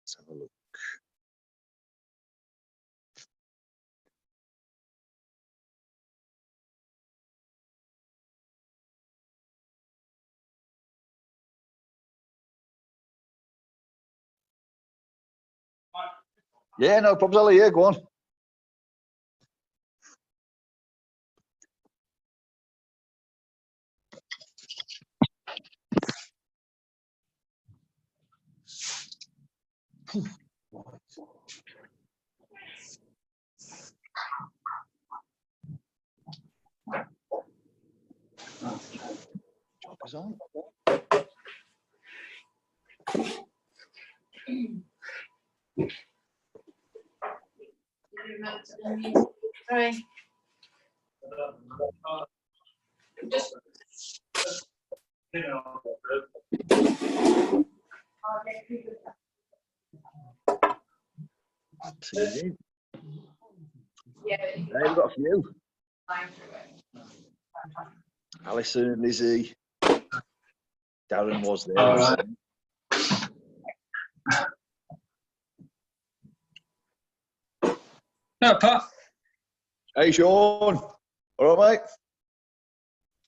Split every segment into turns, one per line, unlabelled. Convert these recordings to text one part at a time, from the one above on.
Let's have a look. Yeah, no problems, Ali. Yeah, go on. Joggers on.
Sorry. Just. Yeah, but
we've got a few. Alison, Lizzie, Darren was there.
All right. No, Pat.
Hey, Sean. All right, mate?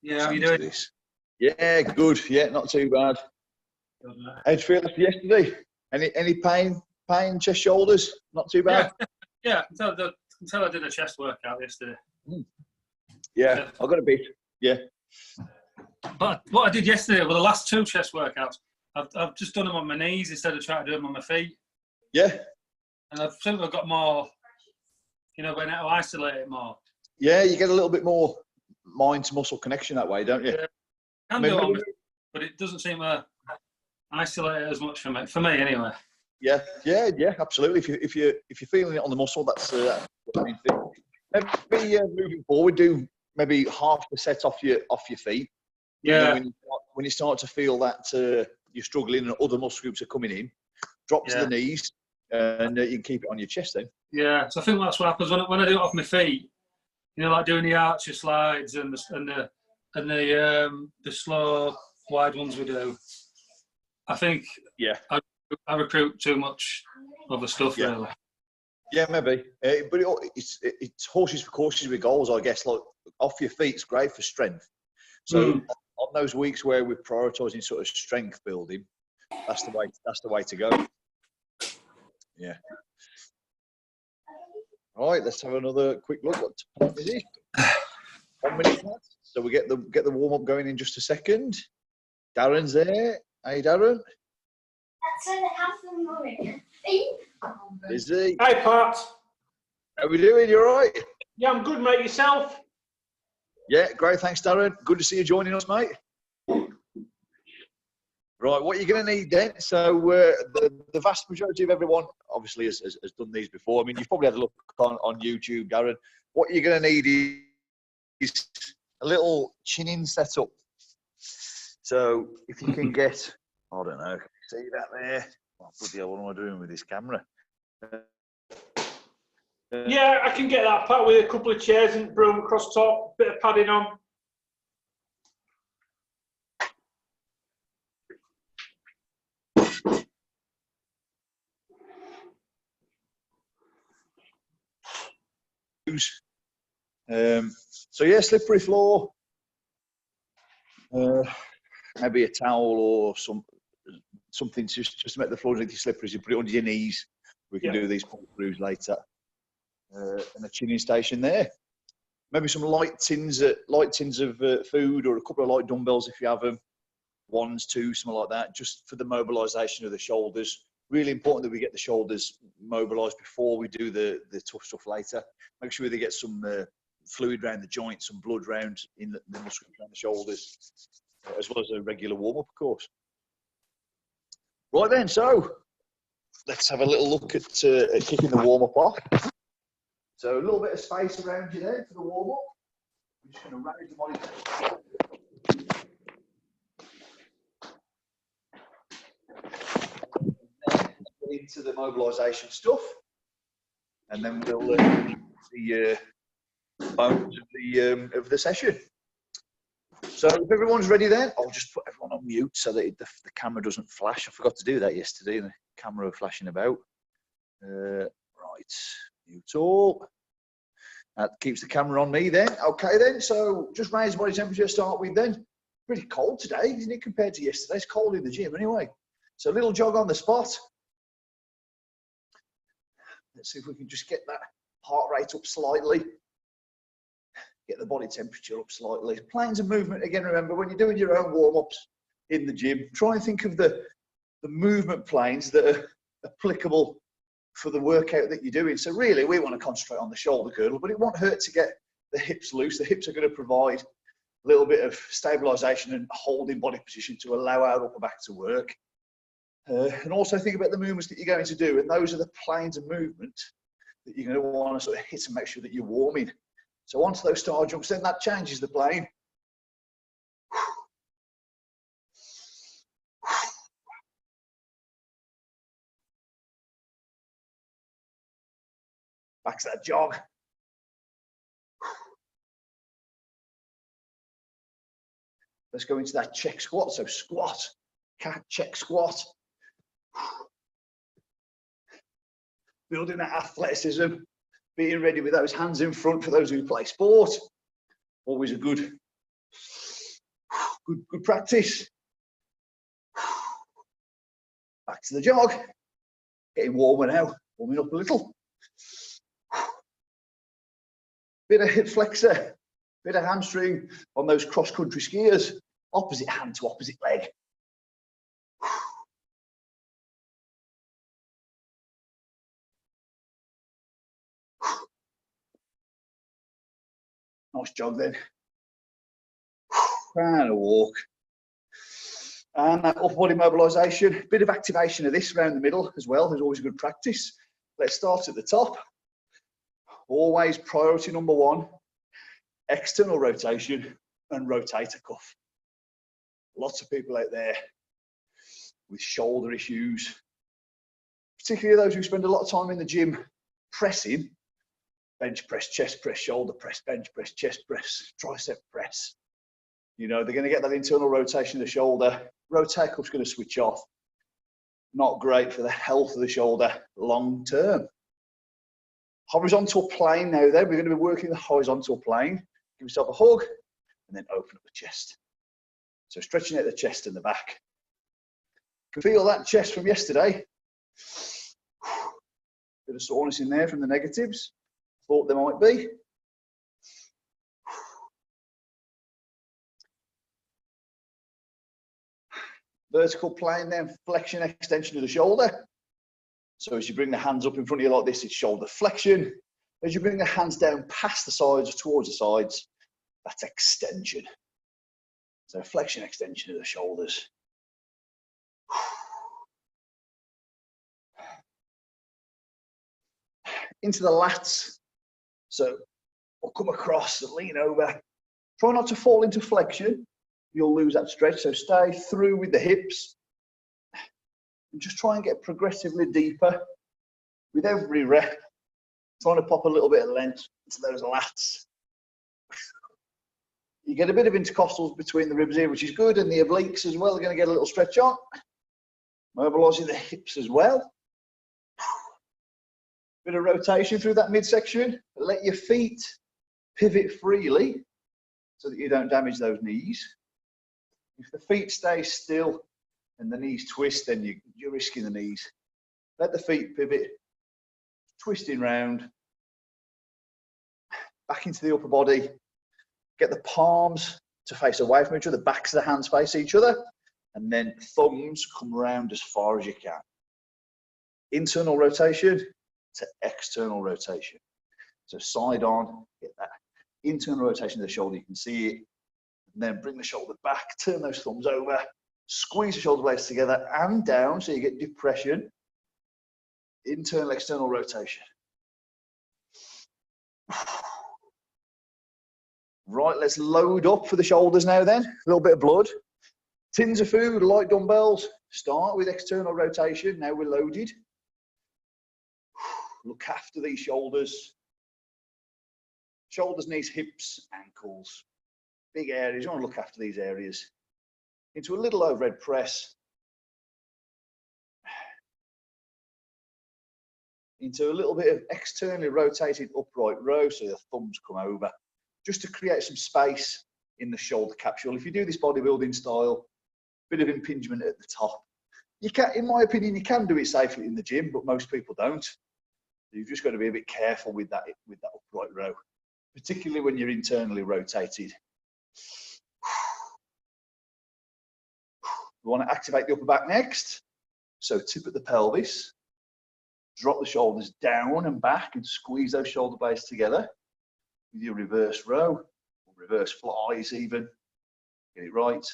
Yeah, how you doing?
This. Yeah, good. Yeah, not too bad.
Good, mate.
How'd you feel after yesterday? Any pain, chest, shoulders? Not too bad?
Yeah, until I did a chest workout yesterday.
Yeah, I got a bit. Yeah.
But what I did yesterday were the last two chest workouts. I've just done them on my knees instead of trying to do them on my feet.
Yeah.
And I've sort of got more, you know, being able to isolate it more.
Yeah, you get a little bit more mind to muscle connection that way, don't you?
Yeah. Can do it on my feet, but it doesn't seem to isolate it as much for me anyway.
Yeah, absolutely. If you're feeling it on the muscle, that's the main thing. Maybe moving forward, do maybe half the set off your feet.
Yeah.
And then when you start to feel that you're struggling and other muscle groups are coming in, drop to the knees, and you can keep it on your chest then.
Yeah, so I think that's what happens when I do it off my feet. You know, like doing the archer slides and the slow wide ones we do. I think I recruit too much other stuff really.
Yeah, maybe. But it's horses for courses with goals, I guess. Like off your feet is great for strength. So on those weeks where we're prioritising sort of strength building, that's the way to go. Yeah. All right, let's have another quick look. What time is it? 1 minute left. So we get the warm up going in just a second. Darren's there. Hey, Darren.
That's where the house is moving.
Is he?
Hey, Pat.
How we doing? You all right?
Yeah, I'm good, mate. Yourself?
Yeah, great. Thanks, Darren. Good to see you joining us, mate. Right, what you're going to need then, so the vast majority of everyone obviously has done these before. I mean, you've probably had a look on YouTube, Darren. What you're going to need is a little chin-in setup. So if you can get, I don't know, see that there? Oh, bloody hell, what am I doing with this camera?
Yeah, I can get that, Pat, with a couple of chairs and broom across top, bit of padding on.
So yeah, slippery floor, maybe a towel or something just to make the floor really slippery. As you put it under your knees, we can do these pull-throughs later. And a chin-in station there. Maybe some light tins of food, or a couple of light dumbbells if you have them. 1, 2, something like that, just for the mobilisation of the shoulders. Really important that we get the shoulders mobilised before we do the tough stuff later. Make sure they get some fluid around the joints, some blood around in the muscles around the shoulders, as well as a regular warm-up, of course. Right then, so let's have a little look at kicking the warm-up off. So a little bit of space around you there for the warm-up. I'm just going to raise the body into the mobilisation stuff, and then we'll the bones of the session. So if everyone's ready then, I'll just put everyone on mute so that the camera doesn't flash. I forgot to do that yesterday and the camera flashing about. Right, new tool. That keeps the camera on me then. Okay then, so just raise body temperature to start with then. Pretty cold today, isn't it, compared to yesterday? It's cold in the gym anyway. So a little jog on the spot. Let's see if we can just get that heart rate up slightly. Get the body temperature up slightly. Planes of movement, again, remember, when you're doing your own warm-ups in the gym, try and think of the movement planes that are applicable for the workout that you're doing. So really, we want to concentrate on the shoulder girdle, but it won't hurt to get the hips loose. The hips are going to provide a little bit of stabilization and holding body position to allow our upper back to work. And also think about the movements that you're going to do, and those are the planes of movement that you're going to want to sort of hit and make sure that you're warming. So onto those star jumps, then that changes the plane. Back to that jog. Let's go into that check squat. So squat, cat, check squat. Building that athleticism, being ready with those hands in front for those who play sport. Always a good practice. Back to the jog. Getting warmer now, warming up a little. Bit of hip flexor, bit of hamstring on those cross-country skiers. Opposite hand to opposite leg. Nice jog then. And a walk. And that upper body mobilisation. Bit of activation of this around the middle as well. There's always a good practice. Let's start at the top. Always priority number one, external rotation and rotator cuff. Lots of people out there with shoulder issues, particularly those who spend a lot of time in the gym pressing, bench press, chest press, shoulder press, bench press, chest press, tricep press. You know, they're going to get that internal rotation of the shoulder. Rotator cuff's going to switch off. Not great for the health of the shoulder long term. Horizontal plane now then, we're going to be working the horizontal plane. Give yourself a hug and then open up the chest. So stretching out the chest and the back. You can feel that chest from yesterday. Bit of soreness in there from the negatives. Thought there might be. Vertical plane then, flexion, extension of the shoulder. So as you bring the hands up in front of you like this, it's shoulder flexion. As you bring the hands down past the sides or towards the sides, that's extension. So flexion, extension of the shoulders. Into the lats. So we'll come across and lean over. Try not to fall into flexion. You'll lose that stretch. So stay through with the hips. And just try and get progressively deeper with every rep. Trying to pop a little bit of length into those lats. You get a bit of intercostals between the ribs here, which is good, and the obliques as well are going to get a little stretch on. Mobilising the hips as well. Bit of rotation through that midsection. Let your feet pivot freely so that you don't damage those knees. If the feet stay still and the knees twist, then you're risking the knees. Let the feet pivot, twisting round, back into the upper body. Get the palms to face away from each other, the backs of the hands face each other, and then thumbs come round as far as you can. Internal rotation to external rotation. So side on, get that internal rotation of the shoulder, you can see it, and then bring the shoulder back, turn those thumbs over, squeeze the shoulder blades together and down so you get depression. Internal, external rotation. Right, let's load up for the shoulders now then. A little bit of blood. Tins of food, light dumbbells. Start with external rotation. Now we're loaded. Look after these shoulders. Shoulders, knees, hips, ankles. Big areas. You want to look after these areas. Into a little overhead press. into a little bit of externally rotated upright row, so the thumbs come over, just to create some space in the shoulder capsule. If you do this bodybuilding style, bit of impingement at the top. You can, in my opinion, you can do it safely in the gym, but most people don't. You've just got to be a bit careful with that upright row, particularly when you're internally rotated. We want to activate the upper back next. So tip at the pelvis, drop the shoulders down and back and squeeze those shoulder blades together with your reverse row, or reverse flies even. Get it right.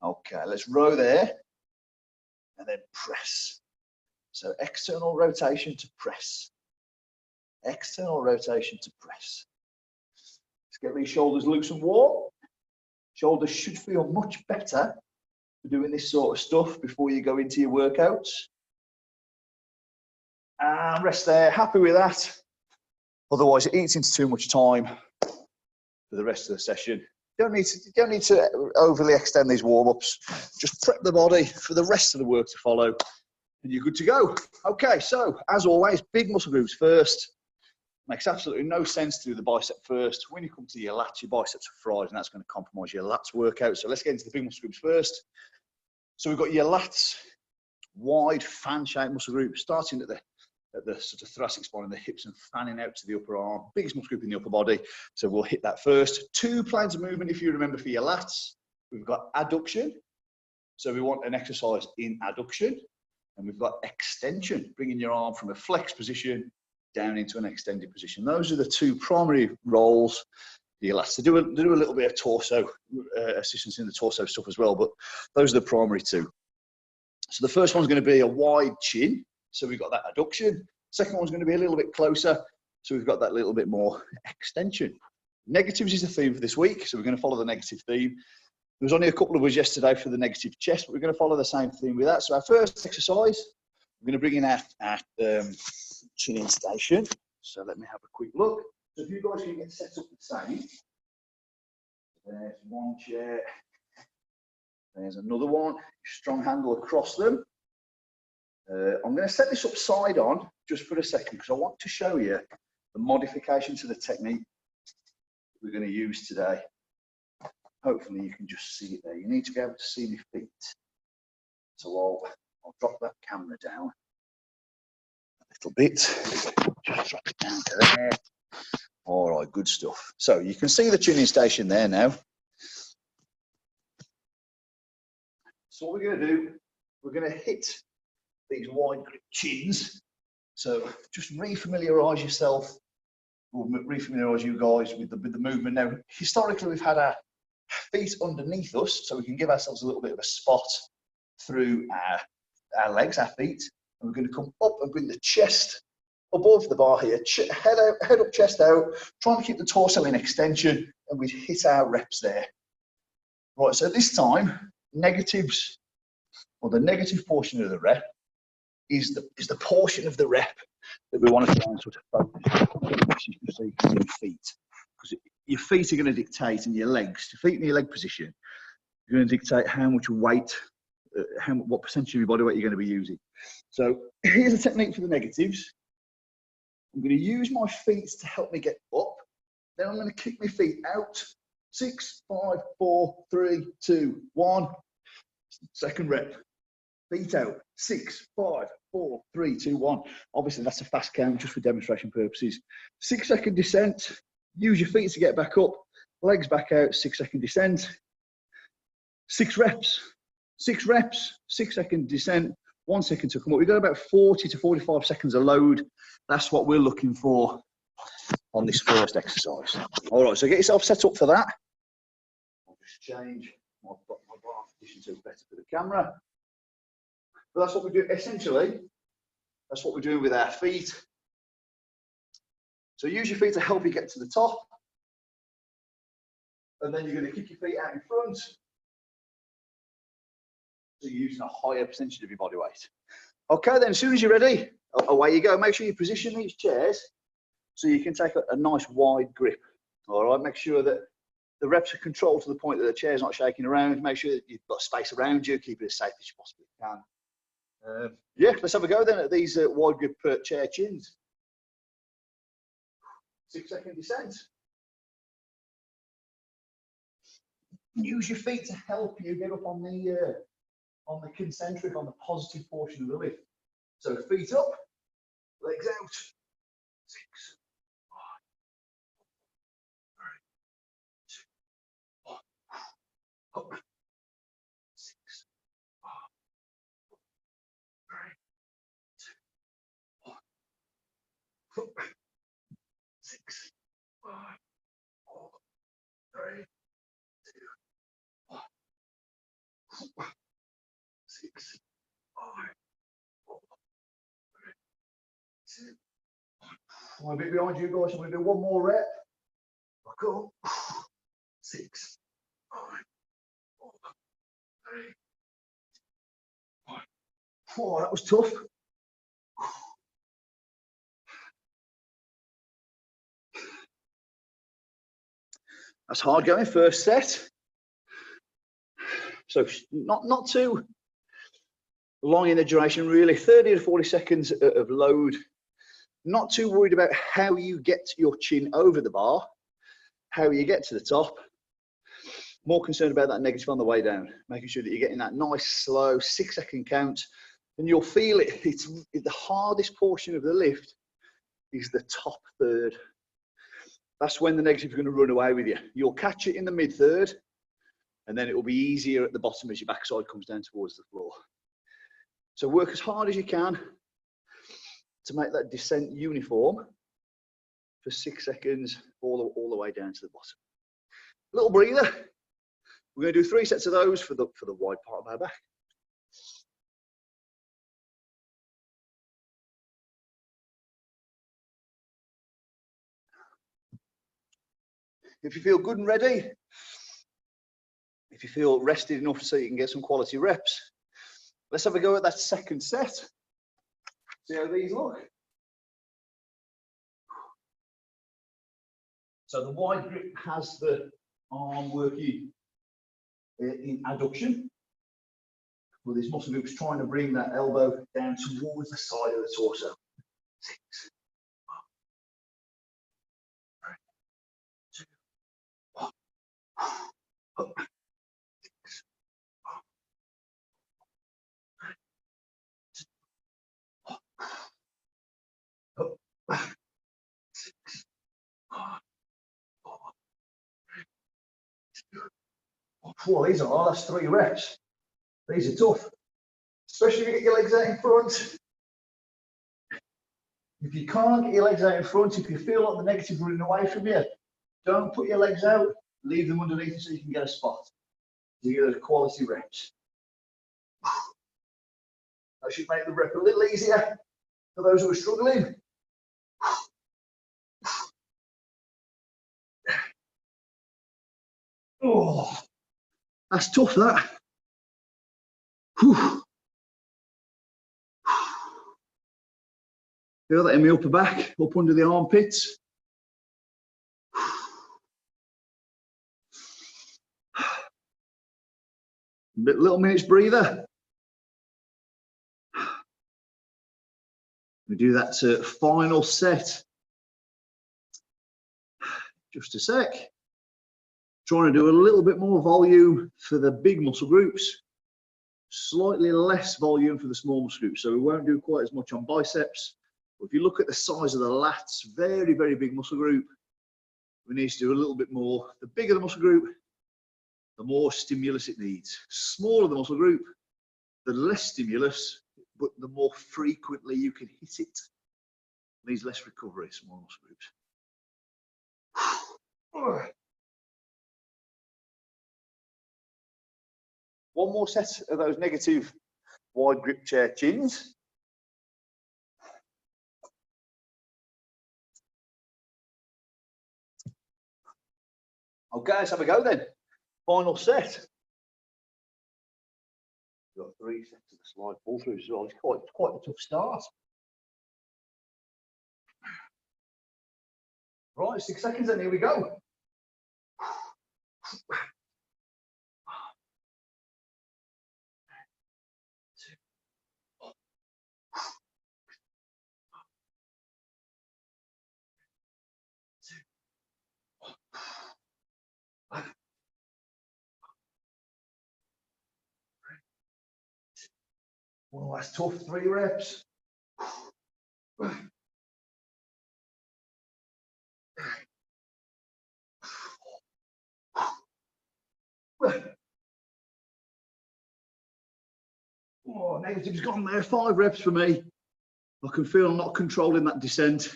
Okay, let's row there and then press. So external rotation to press. External rotation to press. Let's get these shoulders loose and warm. Shoulders should feel much better for doing this sort of stuff before you go into your workouts. And rest there, happy with that. Otherwise, it eats into too much time for the rest of the session. You don't need to overly extend these warm-ups. Just prep the body for the rest of the work to follow, and you're good to go. Okay, so as always, big muscle groups first. Makes absolutely no sense to do the bicep first. When you come to your lats, your biceps are fried, and that's going to compromise your lats workout. So let's get into the big muscle groups first. So we've got your lats, wide fan-shaped muscle group, starting at the sort of thoracic spine and the hips and fanning out to the upper arm. Biggest muscle group in the upper body. So we'll hit that first. 2 planes of movement, if you remember, for your lats. We've got adduction. So we want an exercise in adduction. And we've got extension, bringing your arm from a flexed position down into an extended position. Those are the 2 primary roles for your lats. They do a little bit of torso, assistance in the torso stuff as well, but those are the primary 2. So the first one's going to be a wide chin. So we've got that adduction. Second one's going to be a little bit closer. So we've got that little bit more extension. Negatives is the theme for this week. So we're going to follow the negative theme. There was only a couple of us yesterday for the negative chest, but we're going to follow the same theme with that. So our first exercise, we're going to bring in our chin in station. So let me have a quick look. So if you guys can get set up the same. There's one chair. There's another one. Strong handle across them. I'm going to set this upside on just for a second because I want to show you the modification to the technique we're going to use today. Hopefully you can just see it there. You need to be able to see my feet. So I'll drop that camera down a little bit. Just drop it down to there. All right, good stuff. So you can see the tuning station there now. So what we're going to do, we're going to hit these wide grip chins. So just re-familiarise yourself, or re-familiarise you guys with the movement. Now, historically, we've had our feet underneath us, so we can give ourselves a little bit of a spot through our legs, our feet. And we're going to come up and bring the chest above the bar here, head up, chest out, trying to keep the torso in extension, and we hit our reps there. Right, so this time, negatives, or the negative portion of the rep, is the portion of the rep that we want to try and sort of focus on. You can see your feet, because your feet are going to dictate, and your legs, your feet in your leg position, are going to dictate how much weight, what percentage of your body weight you're going to be using. So here's a technique for the negatives. I'm going to use my feet to help me get up. Then I'm going to kick my feet out. 6, 5, 4, 3, 2, 1. Second rep. Feet out. 6, 5, 4, 3, 2, 1. Obviously, that's a fast count just for demonstration purposes. 6-second descent. Use your feet to get back up. Legs back out. 6-second descent. 6 reps. 6 reps. 6-second descent. 1 second to come up. We've got about 40 to 45 seconds of load. That's what we're looking for on this first exercise. All right, so get yourself set up for that. I'll just change my bar position so it's better for the camera. But that's what we do, essentially, that's what we're doing with our feet. So use your feet to help you get to the top. And then you're going to kick your feet out in front. So you're using a higher percentage of your body weight. Okay, then as soon as you're ready, away you go. Make sure you position these chairs so you can take a nice wide grip. All right, make sure that the reps are controlled to the point that the chair's not shaking around. Make sure that you've got space around you. Keep it as safe as you possibly can. Yeah, let's have a go then at these wide grip chair chins. 6-second descent. Use your feet to help you get up on the concentric, on the positive portion of the lift. So feet up, legs out. 6, 5, 4, 3, 2, 1. Up. 6, 5, 4, 3, 2, 1. Up. 6, 5, 4, 3, 2, 1. 6, 5, 4, 3, 2, 1. I'm a bit behind you guys. I'm going to do one more rep. Back up. 6, 5, 4, 3, 2, 1. Oh, that was tough. That's hard going, first set. So not too long in the duration, really. 30 to 40 seconds of load. Not too worried about how you get your chin over the bar, how you get to the top. More concerned about that negative on the way down, making sure that you're getting that nice, slow 6-second count. And you'll feel it. It's the hardest portion of the lift is the top third. That's when the negative is going to run away with you. You'll catch it in the mid third, and then it will be easier at the bottom as your backside comes down towards the floor. So work as hard as you can to make that descent uniform for 6 seconds all the way down to the bottom. Little breather. We're going to do 3 sets of those for the wide part of our back. If you feel good and ready, if you feel rested enough so you can get some quality reps, let's have a go at that second set. See how these look. So the wide grip has the arm working in adduction, with his muscle groups trying to bring that elbow down towards the side of the torso. 6, 5, 3, 2, 1. Up. 6, 5, 3, 2, 1. Up. 6, 5, 4, 3, 2, 1. Oh, these are that's 3 reps. These are tough, especially if you get your legs out in front. If you can't get your legs out in front, if you feel like the negative running away from you, don't put your legs out, leave them underneath you so you can get a spot. You get those quality reps. That should make the rep a little easier for those who are struggling. Oh, that's tough, that. Whew. Feel that in my upper back, up under the armpits. Little minutes breather. We do that final set. Just a sec. Trying to do a little bit more volume for the big muscle groups. Slightly less volume for the small muscle groups. So we won't do quite as much on biceps. But if you look at the size of the lats, very, very big muscle group, we need to do a little bit more. The bigger the muscle group, the more stimulus it needs. Smaller the muscle group, the less stimulus, but the more frequently you can hit it. It needs less recovery, small muscle groups. One more set of those negative wide grip chair chins. Okay, let's have a go then. Final set. We've got 3 sets of the slide pull through as well. It's quite a tough start. Right, 6 seconds and here we go. Well, that's tough. 3 reps. Oh, negative's gone there. 5 reps for me. I can feel I'm not controlling that descent.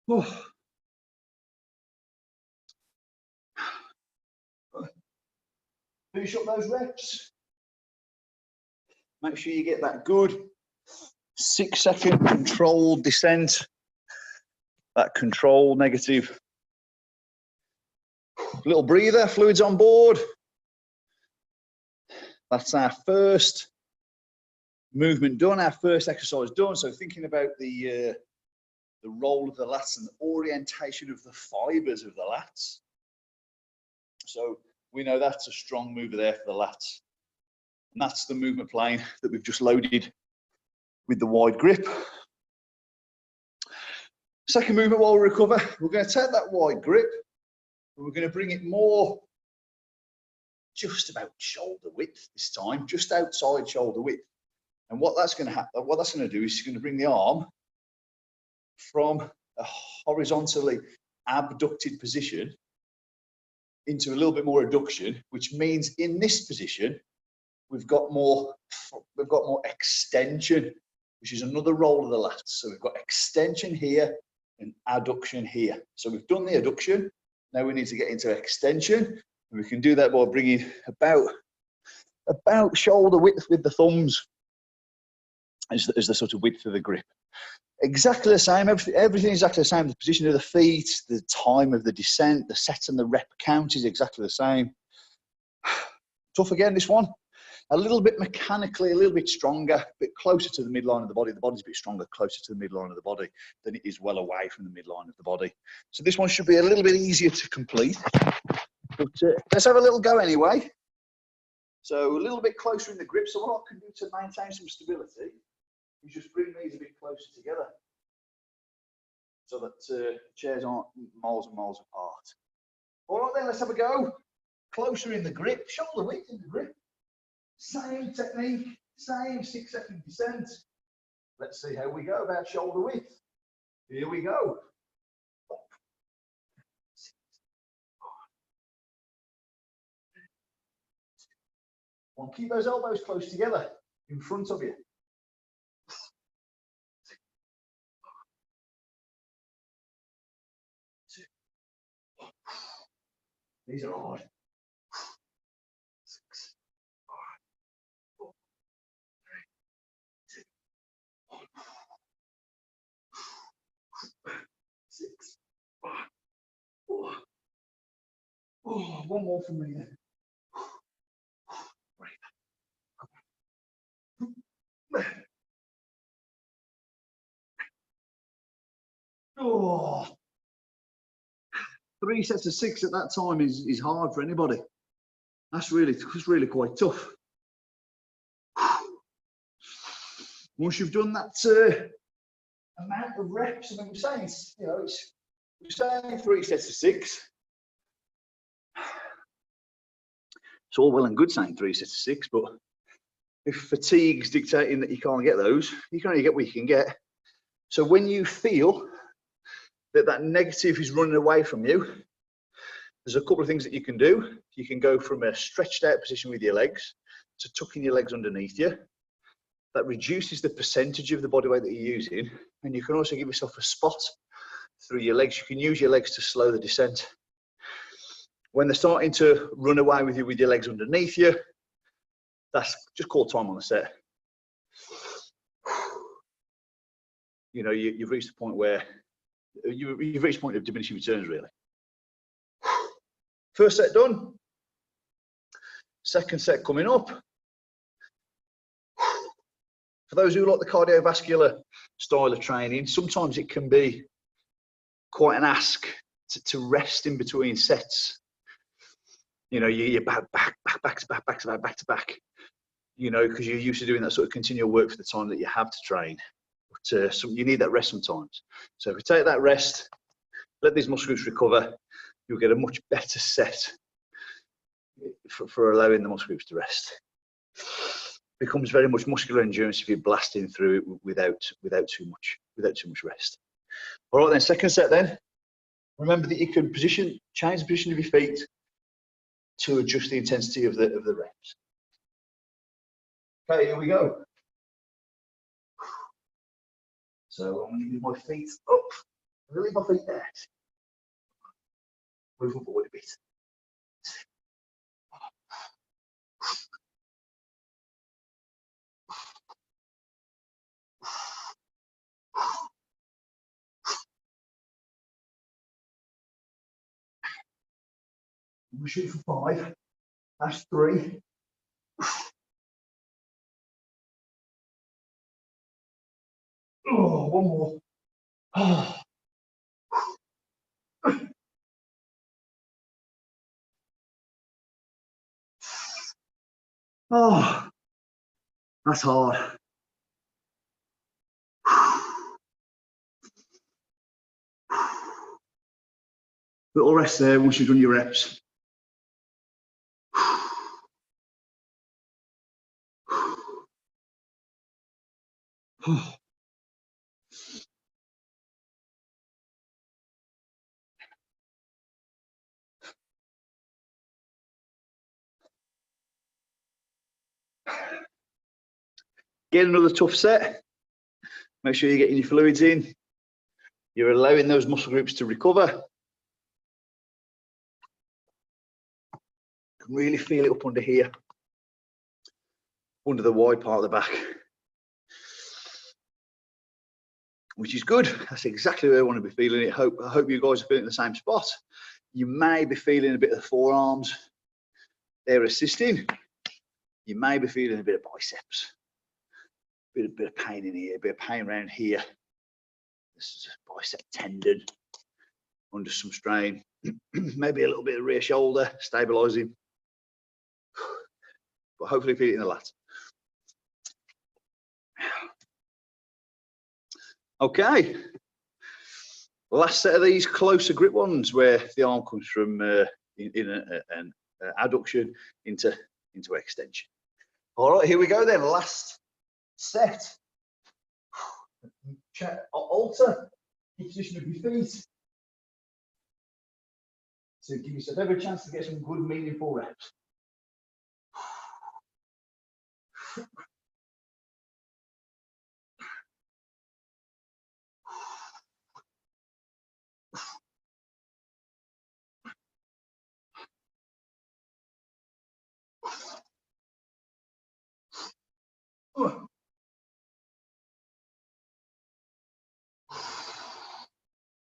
Oh. Finish up those reps. Make sure you get that good 6-second controlled descent. That control negative. Little breather, fluids on board. That's our first movement done, our first exercise done. So thinking about the role of the lats and the orientation of the fibers of the lats. So we know that's a strong mover there for the lats. And that's the movement plane that we've just loaded with the wide grip. Second movement while we recover, we're going to take that wide grip and we're going to bring it more just about shoulder width this time, just outside shoulder width. And what that's going to happen, what that's going to do is it's going to bring the arm from a horizontally abducted position into a little bit more adduction, which means in this position we've got more extension, which is another role of the lats. So we've got extension here and adduction here. So we've done the adduction. Now we need to get into extension, and we can do that by bringing about shoulder width with the thumbs as the sort of width of the grip. Exactly the same, everything is exactly the same. The position of the feet, the time of the descent, the set and the rep count is exactly the same. Tough again, this one. A little bit mechanically, a little bit stronger, a bit closer to the midline of the body. The body's a bit stronger, closer to the midline of the body than it is well away from the midline of the body. So this one should be a little bit easier to complete. But let's have a little go anyway. So a little bit closer in the grip. So what I can do to maintain some stability is just bring these a bit closer together so that chairs aren't miles and miles apart. All right then, let's have a go. Closer in the grip, shoulder width in the grip. Same technique, same 6-second descent. Let's see how we go about shoulder width. Here we go. Well, keep those elbows close together in front of you. These are hard. 6, 5, 4, 3, 2, 1. 6, 5, 4. Oh, one more from me then. Oh, 3 sets of 6 at that time is hard for anybody. That's really quite tough. Once you've done that amount of reps, I mean, we're saying, you know, we're saying 3 sets of 6. It's all well and good saying 3 sets of 6, but if fatigue's dictating that you can't get those, you can only get what you can get. So when you feel that negative is running away from you, there's a couple of things that you can do. You can go from a stretched out position with your legs to tucking your legs underneath you. That reduces the percentage of the body weight that you're using. And you can also give yourself a spot through your legs. You can use your legs to slow the descent. When they're starting to run away with you with your legs underneath you, that's just call time on the set. You know, you've reached the point where you've reached a point of diminishing returns, really. First set done. Second set coming up. For those who like the cardiovascular style of training, sometimes it can be quite an ask to rest in between sets. You know, you're back to back. You know, because you're used to doing that sort of continual work for the time that you have to train. But so you need that rest sometimes. So if you take that rest, let these muscle groups recover, you'll get a much better set for allowing the muscle groups to rest. Becomes very much muscular endurance if you're blasting through it without too much rest. All right then, second set then. Remember that you can change the position of your feet to adjust the intensity of the reps. Okay, here we go. So I'm going to move my feet up. I'm going to leave my feet there. Move them forward a bit. We'll shoot for 5. That's 3. Oh, one more. Oh. Oh, that's hard. Little rest there once you've done your reps. Get another tough set. Make sure you're getting your fluids in. You're allowing those muscle groups to recover. You can really feel it up under here, under the wide part of the back, which is good. That's exactly where I want to be feeling it. I hope you guys are feeling the same spot. You may be feeling a bit of the forearms. They're assisting. You may be feeling a bit of biceps. Bit of pain in here, a bit of pain around here. This is a bicep tendon under some strain. Maybe a little bit of rear shoulder stabilizing, but hopefully feel it in the lats. Okay, last set of these closer grip ones where the arm comes from an adduction into extension. All right, here we go then. Last set. Alter the position of your feet to give yourself every chance to get some good, meaningful reps.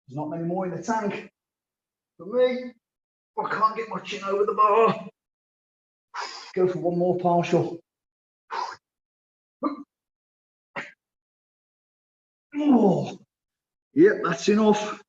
There's not many more in the tank for me. I can't get my chin over the bar. Go for one more partial. Oh, yep, that's enough.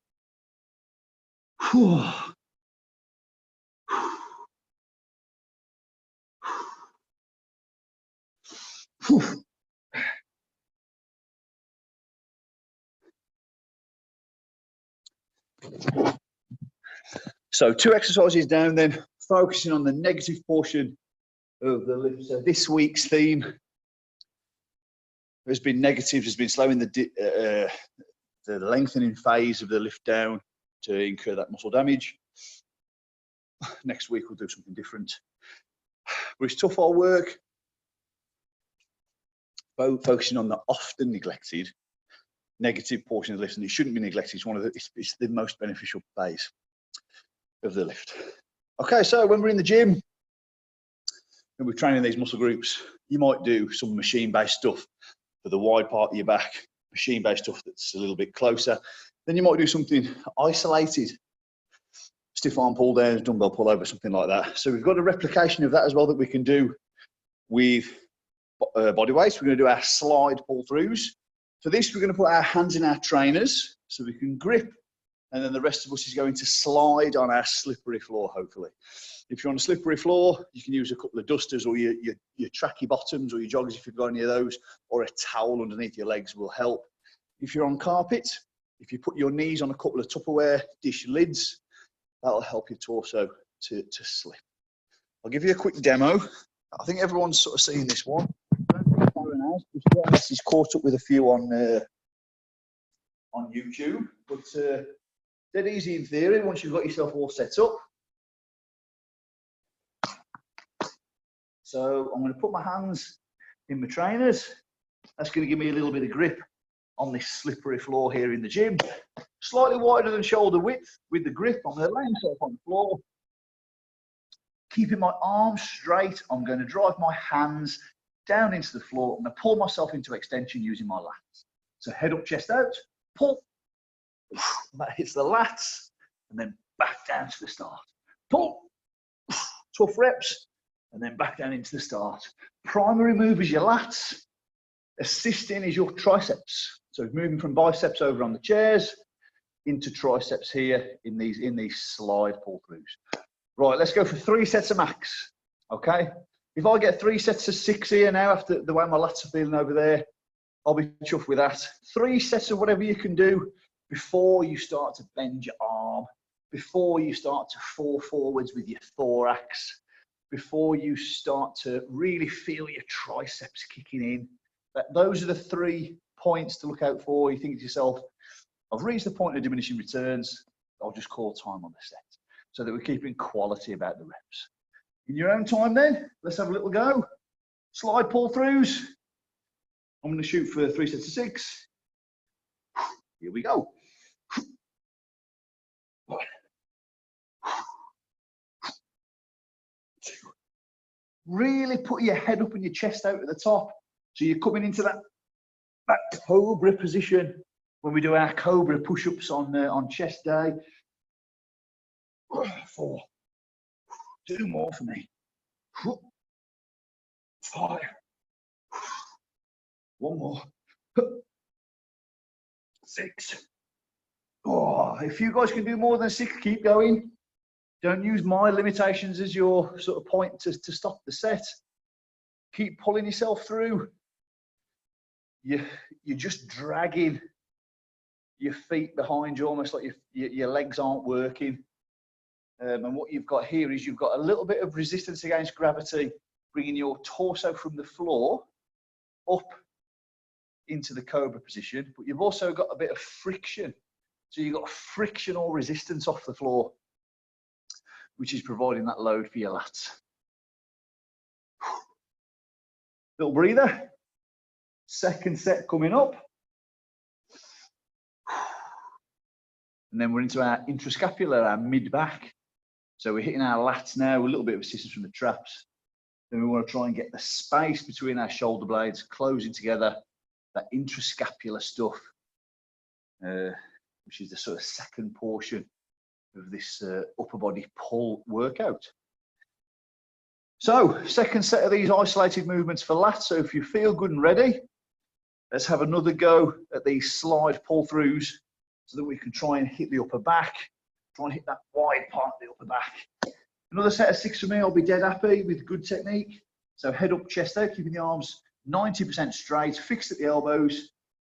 So 2 exercises down then, focusing on the negative portion of the lift. So this week's theme has been negative, has been slowing the lengthening phase of the lift down to incur that muscle damage. Next week we'll do something different. But it's tough hard work, focusing on the often neglected negative portion of the lift, and it shouldn't be neglected. It's the most beneficial phase of the lift. Okay, so when we're in the gym and we're training these muscle groups, you might do some machine-based stuff for the wide part of your back, machine-based stuff that's a little bit closer. Then you might do something isolated, stiff arm pull downs, dumbbell pull over, something like that. So we've got a replication of that as well that we can do with body weights. We're going to do our slide pull throughs. For this, we're going to put our hands in our trainers so we can grip, and then the rest of us is going to slide on our slippery floor, hopefully. If you're on a slippery floor, you can use a couple of dusters or your tracky bottoms or your joggers if you've got any of those, or a towel underneath your legs will help. If you're on carpet, if you put your knees on a couple of Tupperware dish lids, that'll help your torso to slip. I'll give you a quick demo. I think everyone's sort of seen this one. Unless he's caught up with a few on YouTube, but dead easy in theory once you've got yourself all set up. So I'm going to put my hands in my trainers. That's going to give me a little bit of grip on this slippery floor here in the gym. Slightly wider than shoulder width with the grip. I'm going to lay myself on the floor. Keeping my arms straight, I'm going to drive my hands down into the floor. I'm going to pull myself into extension using my lats. So head up, chest out, pull. That hits the lats, and then back down to the start. Pull. Tough reps, and then back down into the start. Primary move is your lats. Assisting is your triceps. So moving from biceps over on the chairs into triceps here in these slide pull throughs. Right, let's go for 3 sets of max. Okay. If I get 3 sets of 6 here now, after the way my lats are feeling over there, I'll be chuffed with that. 3 sets of whatever you can do before you start to bend your arm, before you start to fall forwards with your thorax, before you start to really feel your triceps kicking in. Those are the 3 points to look out for. You think to yourself, I've reached the point of diminishing returns. I'll just call time on the set so that we're keeping quality about the reps. In your own time then, let's have a little go. Slide pull throughs. I'm going to shoot for 3 sets of 6. Here we go. Really put your head up and your chest out at the top. So you're coming into that cobra position when we do our cobra push-ups on chest day. 4. 2 more for me. 5. 1 more. 6. Oh, if you guys can do more than 6, keep going. Don't use my limitations as your sort of point to stop the set. Keep pulling yourself through. You're just dragging your feet behind you, almost like your legs aren't working. And what you've got here is you've got a little bit of resistance against gravity, bringing your torso from the floor up into the cobra position, but you've also got a bit of friction. So you've got frictional resistance off the floor, which is providing that load for your lats. Little breather. Second set coming up. And then we're into our intra scapular, our mid-back. So we're hitting our lats now, a little bit of assistance from the traps. Then we want to try and get the space between our shoulder blades closing together, that intra scapular stuff, which is the sort of second portion of this upper body pull workout. So, second set of these isolated movements for lats. So if you feel good and ready, let's have another go at these slide pull throughs so that we can try and hit the upper back, try and hit that wide part of the upper back. Another set of 6 for me, I'll be dead happy with good technique. So head up, chest out, keeping the arms 90% straight, fixed at the elbows.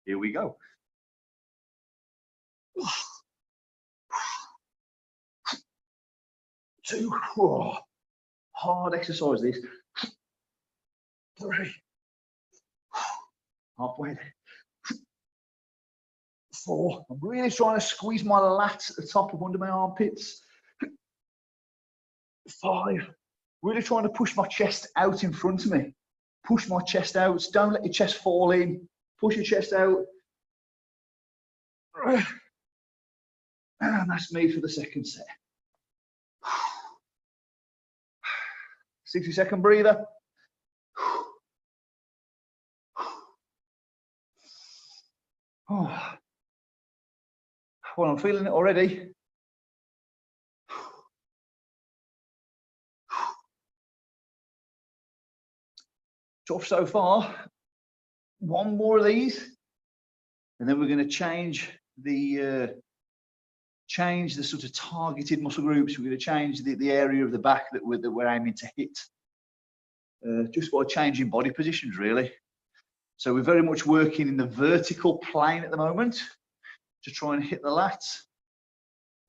Here we go. 2, hard exercise this. 3, halfway there. 4, I'm really trying to squeeze my lats at the top of under my armpits. 5, really trying to push my chest out in front of me. Push my chest out, don't let your chest fall in. Push your chest out. And that's me for the second set. 60-second breather. Oh. Well, I'm feeling it already. Tough so far. 1 more of these, and then we're going to change the sort of targeted muscle groups. We're going to change the area of the back that we're aiming to hit, just by changing body positions, really. So we're very much working in the vertical plane at the moment to try and hit the lats.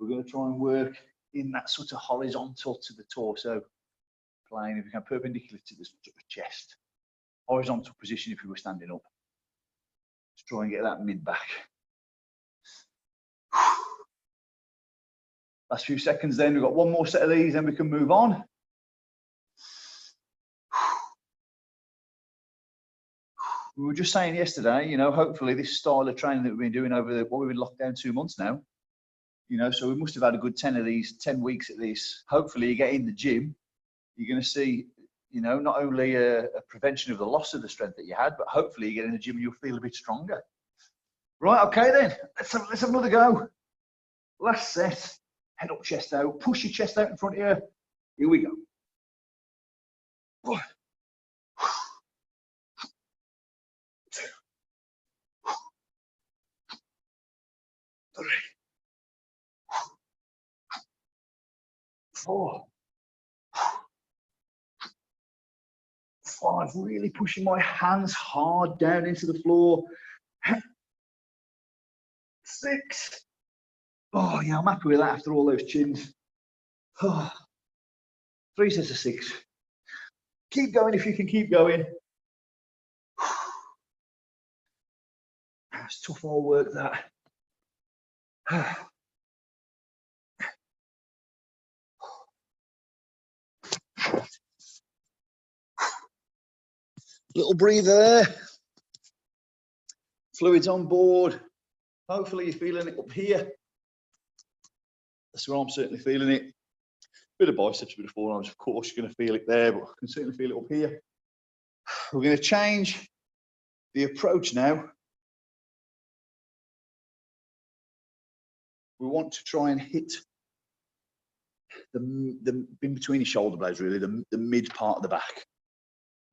We're going to try and work in that sort of horizontal to the torso plane, if we can, perpendicular to the chest. Horizontal position if we were standing up. Let's try and get that mid back. Last few seconds then, we've got one more set of these, then we can move on. We were just saying yesterday, you know, hopefully this style of training that we've been doing over what we've been locked down 2 months now, you know, so we must have had a good 10 of these, 10 weeks at this. Hopefully you get in the gym, you're going to see, you know, not only a prevention of the loss of the strength that you had, but hopefully you get in the gym and you'll feel a bit stronger. Right, okay then, let's have another go. Last set, head up, chest out, push your chest out in front of you. Here we go. 1, 2, 3, 4, 5, really pushing my hands hard down into the floor. 6. Oh yeah, I'm happy with that after all those chins. 3 sets of 6. Keep going if you can keep going. That's tough all work, that. Little breather there. Fluids on board. Hopefully you're feeling it up here. That's where I'm certainly feeling it. Bit of biceps, bit of forearms, of course you're going to feel it there, but I can certainly feel it up here. We're going to change the approach now. We want to try and hit the in between your shoulder blades, really, the mid part of the back.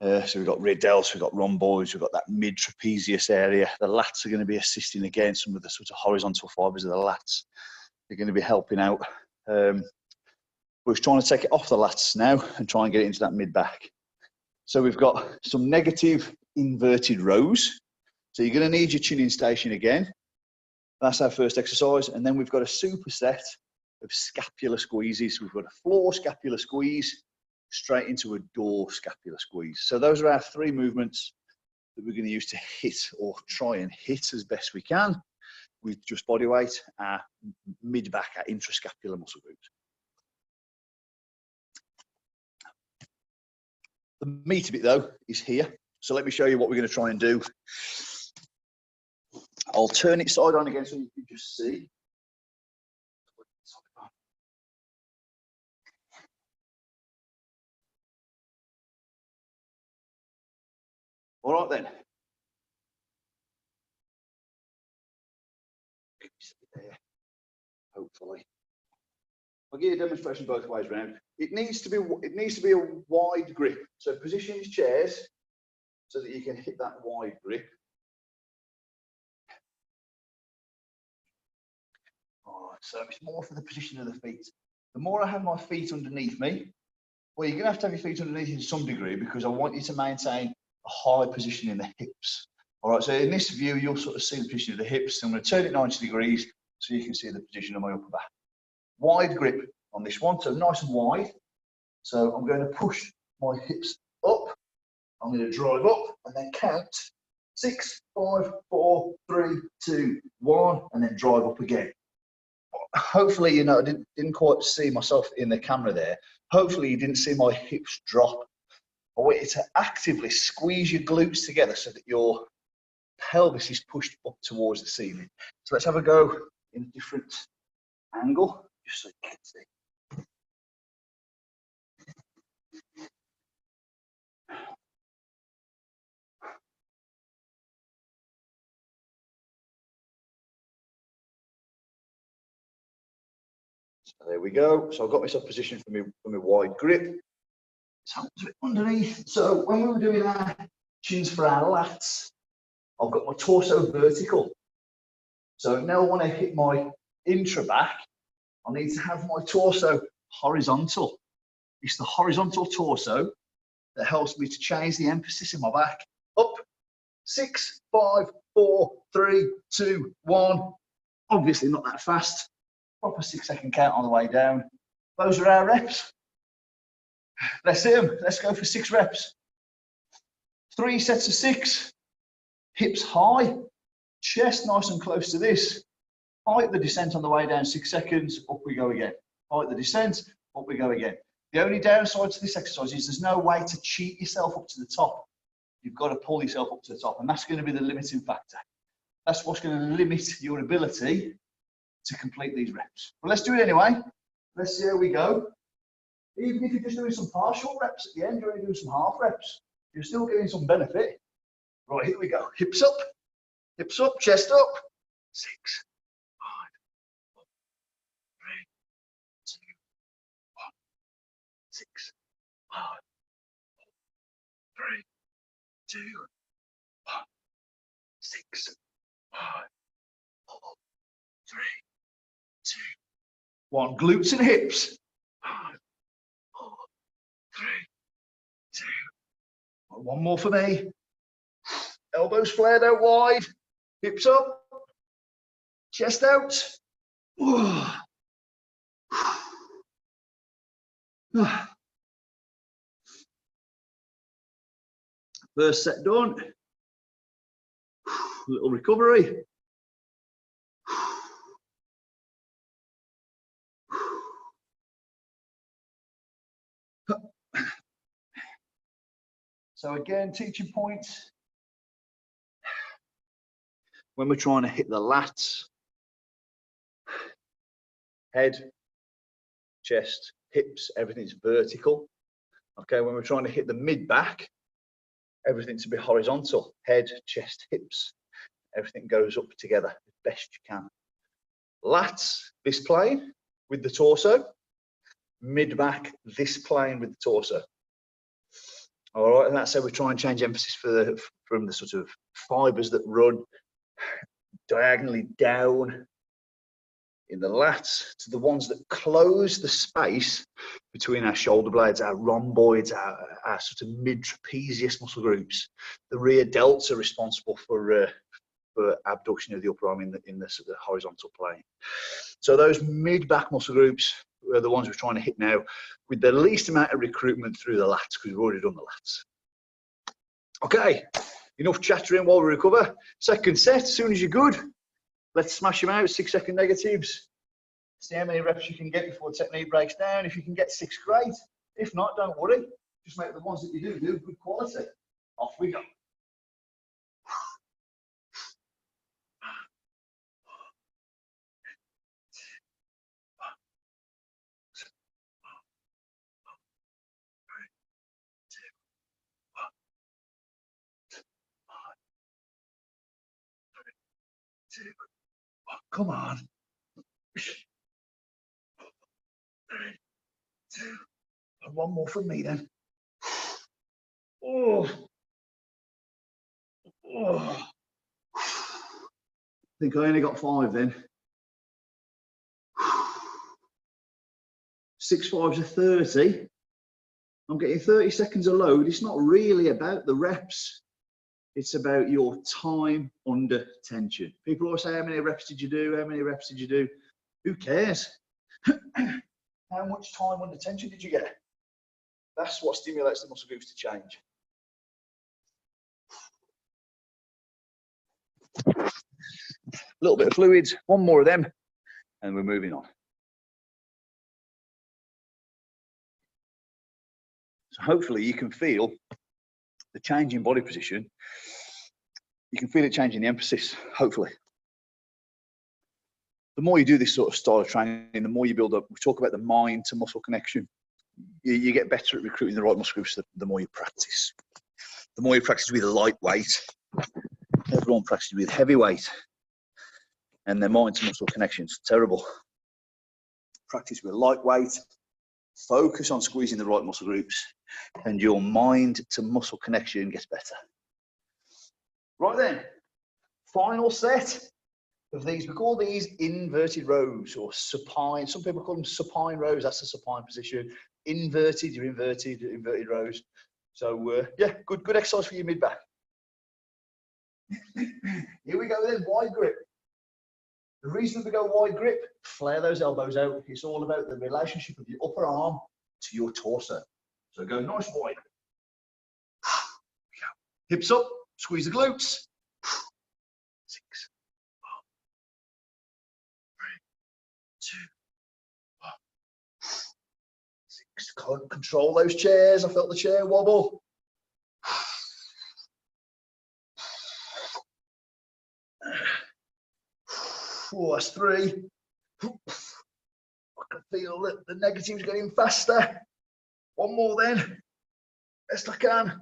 So we've got rear delts, we've got rhomboids, we've got that mid trapezius area. The lats are going to be assisting again, some of the sort of horizontal fibers of the lats. They're going to be helping out. We're trying to take it off the lats now and try and get it into that mid back. So we've got some negative inverted rows. So you're going to need your chin in station again. That's our first exercise. And then we've got a superset of scapular squeezes. We've got a floor scapular squeeze straight into a door scapular squeeze. So those are our 3 movements that we're going to use to hit or try and hit as best we can with just body weight, our mid back, our intrascapular muscle groups. The meat of it though is here. So let me show you what we're going to try and do. I'll turn it side on again so you can just see. All right then. There, hopefully. I'll give you a demonstration both ways round. It needs to be a wide grip. So position your chairs so that you can hit that wide grip. All right, so it's more for the position of the feet. The more I have my feet underneath me, well, you're going to have your feet underneath you to some degree because I want you to maintain a high position in the hips. All right, so in this view, you'll sort of see the position of the hips. I'm going to turn it 90 degrees so you can see the position of my upper back. Wide grip on this one, so nice and wide. So I'm going to push my hips up. I'm going to drive up and then count 6, 5, 4, 3, 2, 1, and then drive up again. Hopefully, you know, I didn't quite see myself in the camera there. Hopefully you didn't see my hips drop. I want you to actively squeeze your glutes together so that your pelvis is pushed up towards the ceiling. So let's have a go in a different angle, just so you can see. So there we go. So I've got myself positioned for my wide grip. So underneath. So when we were doing our chins for our lats, I've got my torso vertical. So now I want to hit my intra back. I need to have my torso horizontal. It's the horizontal torso that helps me to change the emphasis in my back. Up, 6, 5, 4, 3, 2, 1. Obviously not that fast. Proper 6-second count on the way down. Those are our reps. Let's hit them. Let's go for 6 reps. 3 sets of 6. Hips high. Chest nice and close to this. Height the descent on the way down, 6 seconds. Up we go again. Height the descent. Up we go again. The only downside to this exercise is there's no way to cheat yourself up to the top. You've got to pull yourself up to the top, and that's going to be the limiting factor. That's what's going to limit your ability to complete these reps. But let's do it anyway. Let's see how we go. Even if you're just doing some partial reps at the end, you're only doing some half reps, you're still getting some benefit. Right, here we go. Hips up, chest up. 6, 5, 4, 3, 2, 1. 6, 5, 4, 3, 2, 1. 6, 5, 4, 3, 2, 1. Glutes and hips. 5, 4, 3, 2. 1 more for me. Elbows flared out wide. Hips up. Chest out. First set done. Little recovery. So again, teaching points. When we're trying to hit the lats, head, chest, hips, everything's vertical. Okay, when we're trying to hit the mid back, everything's a bit horizontal. Head, chest, hips, everything goes up together as best you can. Lats, this plane with the torso. Mid back, this plane with the torso. All right, and that's how we try and change emphasis from the sort of fibers that run diagonally down in the lats to the ones that close the space between our shoulder blades, our rhomboids, our sort of mid-trapezius muscle groups. The rear delts are responsible for abduction of the upper arm in the sort of horizontal plane. So those mid-back muscle groups are the ones we're trying to hit now with the least amount of recruitment through the lats, because we've already done the lats. Okay, enough chattering while we recover. Second set, as soon as you're good, let's smash them out, 6-second negatives. See how many reps you can get before the technique breaks down. If you can get 6, great. If not, don't worry. Just make the ones that you do good quality. Off we go. Come on. 3, 2. And 1 more from me then. Oh. I think I only got 5 then. 6 5s are 30. I'm getting 30 seconds a load. It's not really about the reps. It's about your time under tension. People always say, how many reps did you do? How many reps did you do? Who cares? How much time under tension did you get? That's what stimulates the muscle groups to change. A little bit of fluids, 1 more of them, and we're moving on. So hopefully you can feel the change in body position. You can feel it changing the emphasis, hopefully. The more you do this sort of style of training, the more you build up. We talk about the mind to muscle connection. You get better at recruiting the right muscle groups the more you practice. The more you practice with lightweight, everyone practices with heavyweight. And their mind to muscle connections, terrible. Practice with lightweight, focus on squeezing the right muscle groups, and your mind to muscle connection gets better. Right then, final set of these. We call these inverted rows or supine. Some people call them supine rows. That's the supine position. Inverted, you're inverted rows. So yeah, good exercise for your mid back. Here we go then, wide grip. The reason we go wide grip, flare those elbows out. It's all about the relationship of your upper arm to your torso. So go nice wide. Hips up, squeeze the glutes. 6, 3, 2, 1. 6. Can't control those chairs. I felt the chair wobble. 4, that's 3. I can feel that the negative's getting faster. 1 more then. Best I can.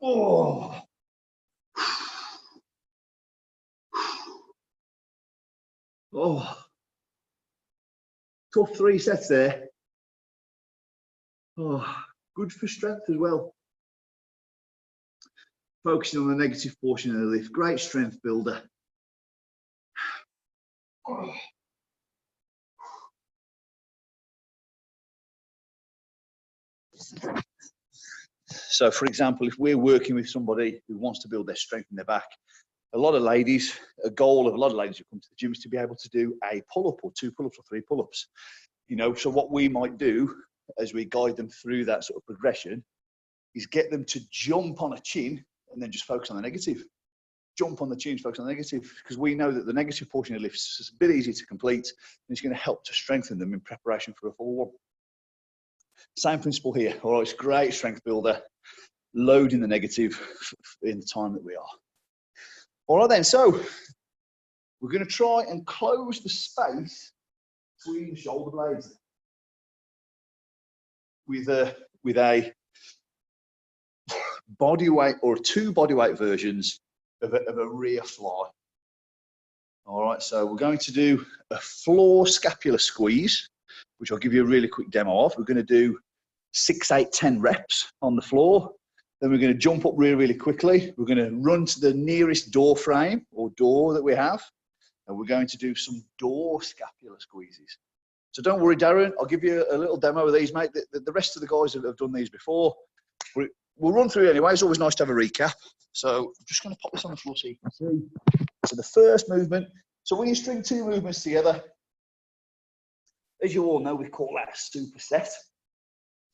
Oh. Oh. Tough 3 sets there. Oh, good for strength as well. Focusing on the negative portion of the lift. Great strength builder. Oh. So, for example, if we're working with somebody who wants to build their strength in their back, a lot of ladies, a goal of a lot of ladies who come to the gym is to be able to do a pull-up or 2 pull-ups or 3 pull-ups. You know, so what we might do as we guide them through that sort of progression is get them to jump on a chin and then just focus on the negative. Jump on the chin, focus on the negative, because we know that the negative portion of lifts is a bit easier to complete and it's going to help to strengthen them in preparation for a full one. Same principle here. All right, it's great strength builder, loading the negative in the time that we are. All right then, so we're going to try and close the space between the shoulder blades with a body weight or 2 body weight versions of a rear fly. All right, so we're going to do a floor scapular squeeze, which I'll give you a really quick demo of. We're going to do 6, 8, 10 reps on the floor. Then we're going to jump up really, really quickly. We're going to run to the nearest door frame or door that we have. And we're going to do some door scapular squeezes. So don't worry, Darren, I'll give you a little demo of these, mate. The rest of the guys have done these before. We'll run through anyway. It's always nice to have a recap. So I'm just going to pop this on the floor so you can see. So the first movement. So when you string 2 movements together, as you all know, we call that a superset.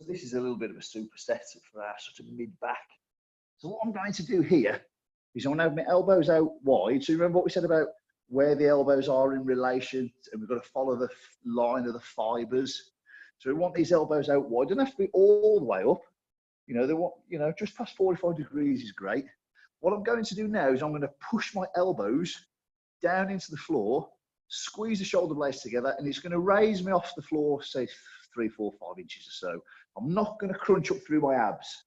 So this is a little bit of a superset for our sort of mid-back. So what I'm going to do here is I'm going to have my elbows out wide. So you remember what we said about where the elbows are in relation, and we've got to follow the line of the fibers. So we want these elbows out wide. They don't have to be all the way up. You know, they want, you know, just past 45 degrees is great. What I'm going to do now is I'm going to push my elbows down into the floor, squeeze the shoulder blades together, and it's going to raise me off the floor, say 3, 4, 5 inches or so. I'm not going to crunch up through my abs.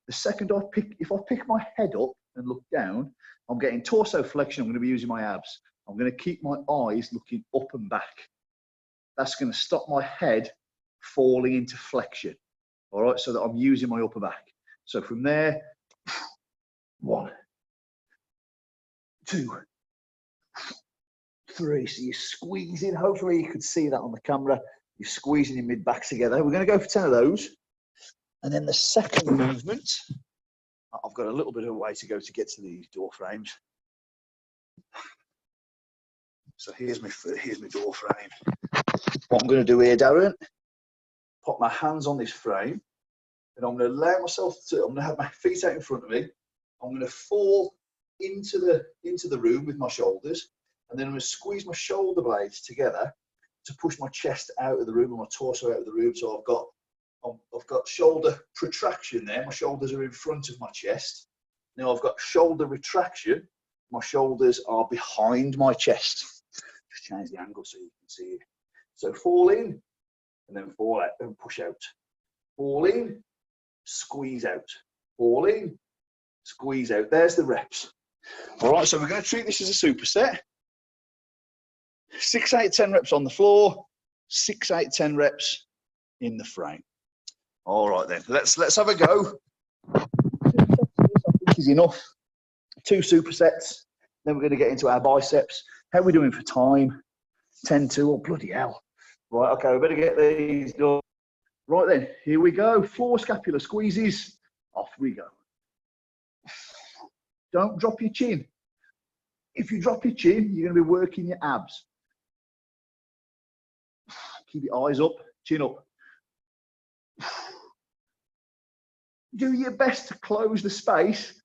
The second if I pick my head up and look down, I'm getting torso flexion. I'm going to be using my abs. I'm going to keep my eyes looking up and back. That's going to stop my head falling into flexion. All right, so that I'm using my upper back. So from there, 1, 2, 3. So you're squeezing. Hopefully you could see that on the camera. You're squeezing your mid back together. We're going to go for 10 of those. And then the second movement, I've got a little bit of a way to go to get to these door frames. So here's my door frame. What I'm going to do here, Darren, put my hands on this frame, and I'm going to allow myself to, I'm going to have my feet out in front of me. I'm going to fall into the room with my shoulders, and then I'm going to squeeze my shoulder blades together to push my chest out of the room and my torso out of the room. So I've got shoulder protraction there. My shoulders are in front of my chest. Now I've got shoulder retraction. My shoulders are behind my chest. Just change the angle so you can see it. So fall in, and then fall out and push out. Fall in, squeeze out. Fall in, squeeze out. There's the reps. All right, so we're going to treat this as a superset. 6, 8, 10 reps on the floor, 6, 8, 10 reps in the frame. All right then, let's have a go. 2 sets of this, I think, is enough. 2 supersets. Then we're going to get into our biceps. How are we doing for time? 10-2. Oh, bloody hell. Right, okay, we better get these done. Right then, here we go. Floor scapular squeezes. Off we go. Don't drop your chin. If you drop your chin, you're going to be working your abs. Keep your eyes up, chin up. Do your best to close the space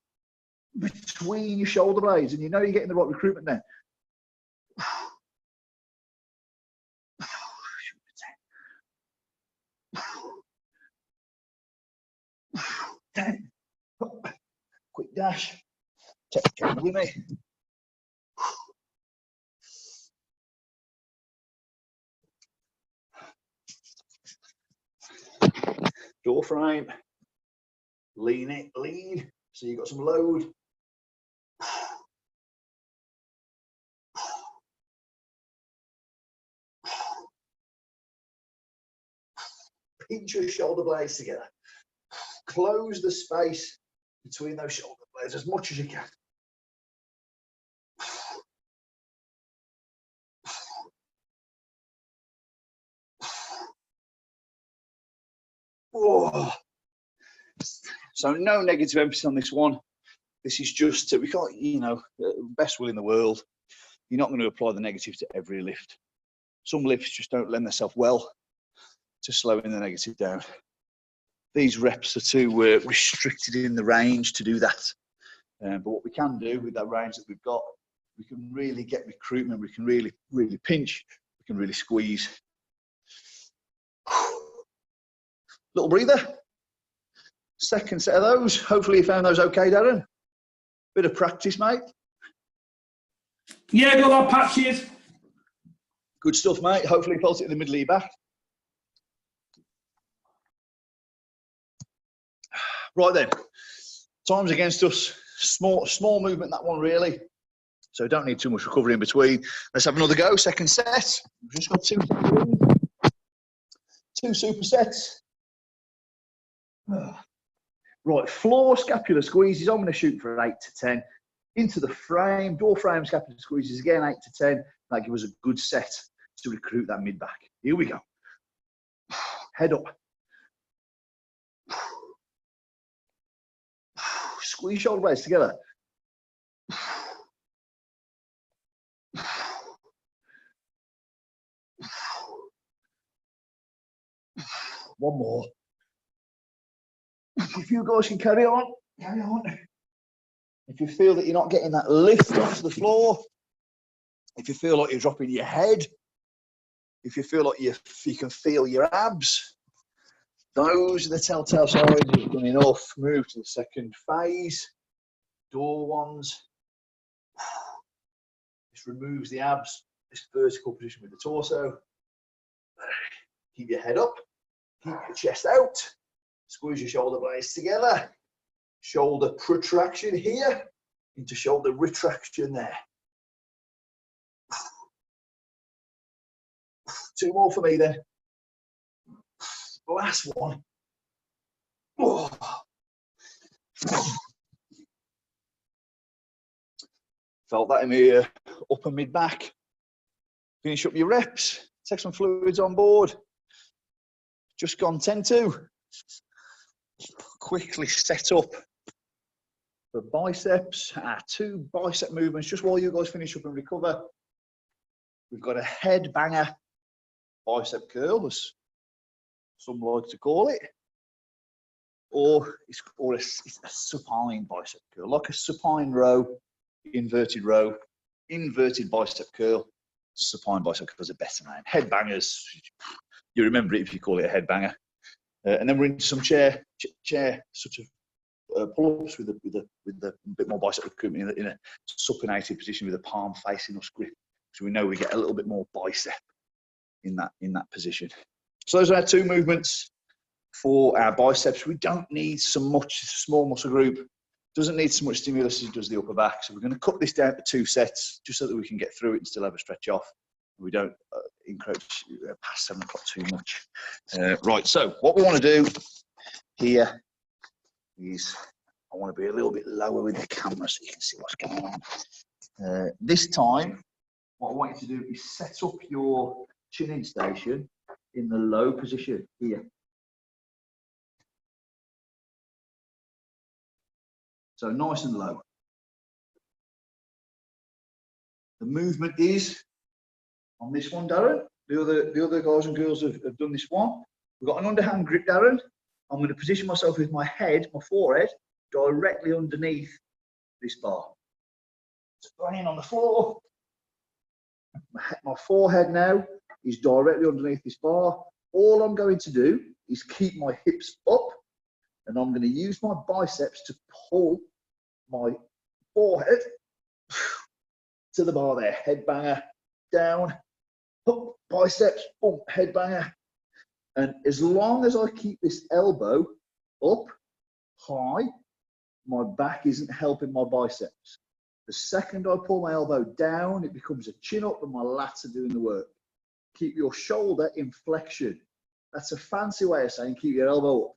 between your shoulder blades, and you know you're getting the right recruitment there. 10. Quick dash. Take it with me. Door frame. Lean it, lean. So you've got some load. Pinch your shoulder blades together. Close the space between those shoulder blades as much as you can. Oh. So no negative emphasis on this one. This is just, we can't, you know, best will in the world. You're not going to apply the negative to every lift. Some lifts just don't lend themselves well to slowing the negative down. These reps are too restricted in the range to do that. But what we can do with that range that we've got, we can really get recruitment. We can really, really pinch. We can really squeeze. Little breather. Second set of those. Hopefully you found those okay, Darren. Bit of practice, mate.
Yeah, got that patches.
Good stuff, mate. Hopefully you felt it in the middle of your back. Right then, time's against us. Small movement, that one really. So don't need too much recovery in between. Let's have another go. Second set. We've just got two supersets. Right, floor scapular squeezes. I'm going to shoot for 8 to 10. Into the frame, door frame scapular squeezes again, 8 to 10. That gives us a good set to recruit that mid back. Here we go. Head up. Squeeze shoulder blades together. One more. If you guys can carry on, carry on. If you feel that you're not getting that lift onto the floor, if you feel like you're dropping your head, if you feel like you can feel your abs, those are the telltale signs you've done enough. Move to the second phase. Door ones. This removes the abs, this vertical position with the torso. Keep your head up, keep your chest out. Squeeze your shoulder blades together. Shoulder protraction here into shoulder retraction there. 2 more for me then. Last one. Oh. Felt that in my upper mid back. Finish up your reps. Take some fluids on board. Just gone 10-2. Quickly set up for biceps. 2 bicep movements just while you guys finish up and recover. We've got a head banger bicep curl, as some like to call it, or it's a supine bicep curl, like a supine row, inverted bicep curl. Supine bicep curl is a better name. Head bangers, you remember it if you call it a head banger. And then we're into some chair sort of pull-ups with a bit more bicep recruitment in a supinated position with the palm facing us grip, so we know we get a little bit more bicep in that position. So those are our 2 movements for our biceps. We don't need so much small muscle group. Doesn't need so much stimulus as it does the upper back. So we're going to cut this down to 2 sets just so that we can get through it and still have a stretch off. We don't encroach past 7 o'clock too much. Right, so what we want to do here is, I want to be a little bit lower with the camera so you can see what's going on. This time, what I want you to do is set up your chin-in station in the low position here. So nice and low. The movement is on this one, Darren. The other guys and girls have done this one. We've got an underhand grip, Darren. I'm going to position myself with my head, my forehead, directly underneath this bar. So going in on the floor. My forehead now is directly underneath this bar. All I'm going to do is keep my hips up, and I'm going to use my biceps to pull my forehead to the bar there. Head banger, down, up, biceps, boom, head banger. And as long as I keep this elbow up, high, my back isn't helping my biceps. The second I pull my elbow down, it becomes a chin up and my lats are doing the work. Keep your shoulder in flexion. That's a fancy way of saying keep your elbow up.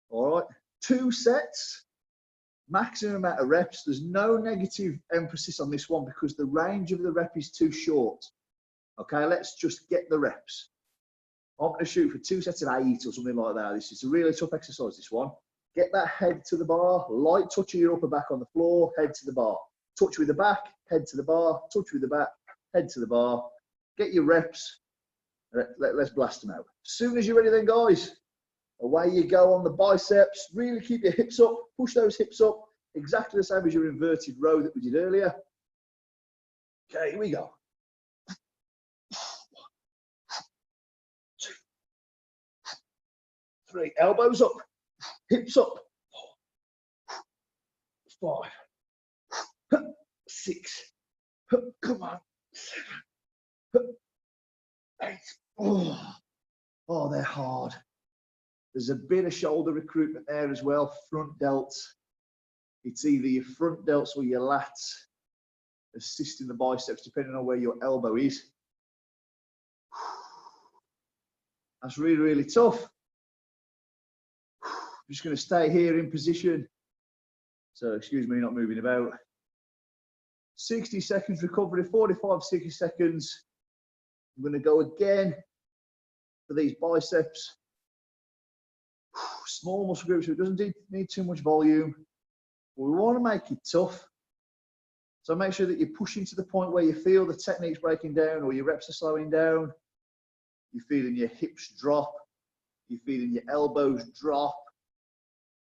All right, 2 sets, maximum amount of reps. There's no negative emphasis on this one because the range of the rep is too short. Okay, let's just get the reps. I'm going to shoot for 2 sets of 8 or something like that. This is a really tough exercise, this one. Get that head to the bar, light touch of your upper back on the floor, head to the bar. Touch with the back, head to the bar, touch with the back, head to the bar. Get your reps. Let's blast them out. As soon as you're ready then, guys, away you go on the biceps. Really keep your hips up, push those hips up, exactly the same as your inverted row that we did earlier. Okay, here we go. 2, 3, elbows up, hips up. 4, 5, 6, come on, 7, 8. Oh, they're hard. There's a bit of shoulder recruitment there as well, front delts. It's either your front delts or your lats assisting the biceps, depending on where your elbow is. That's really, really tough. I'm just going to stay here in position. So excuse me not moving about. 60 seconds recovery, 45, 60 seconds. I'm going to go again for these biceps. Small muscle groups, so it doesn't need too much volume. But we want to make it tough. So make sure that you're pushing to the point where you feel the technique's breaking down or your reps are slowing down. You're feeling your hips drop. You're feeling your elbows drop.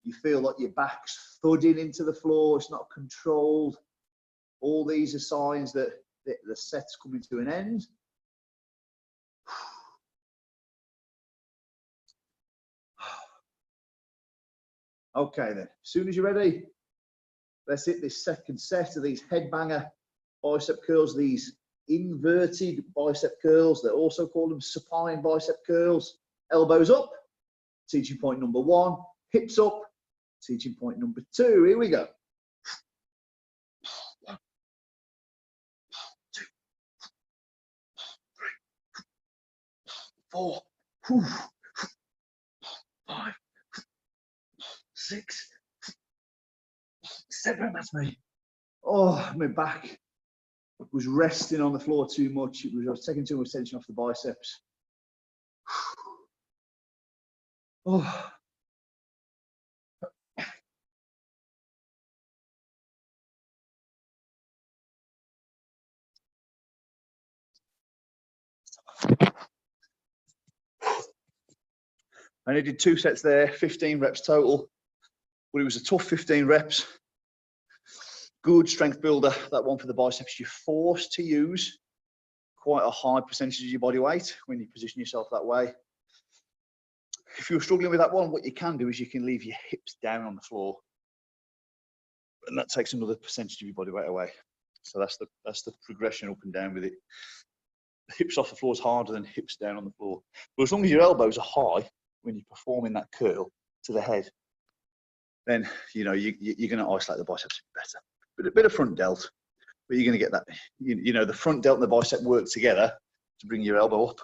You feel like your back's thudding into the floor. It's not controlled. All these are signs that the set's coming to an end. Okay then, as soon as you're ready, let's hit this second set of these headbanger bicep curls, these inverted bicep curls. They're also called them supine bicep curls. Elbows up, teaching point number 1. Hips up, teaching point number 2. Here we go. 1, 2, 3, 4, 5, 6, 7. That's me. Oh, my back was resting on the floor too much. I was taking too much tension off the biceps. Oh. I only did 2 sets there, 15 reps total, but it was a tough 15 reps. Good strength builder, that one for the biceps. You're forced to use quite a high percentage of your body weight when you position yourself that way. If you're struggling with that one, what you can do is you can leave your hips down on the floor, and that takes another percentage of your body weight away. So that's the progression up and down with it. Hips off the floor is harder than hips down on the floor. But as long as your elbows are high when you're performing that curl to the head, then you know you're going to isolate the biceps better. But a bit of front delt, but you're going to get that. You know, the front delt and the bicep work together to bring your elbow up.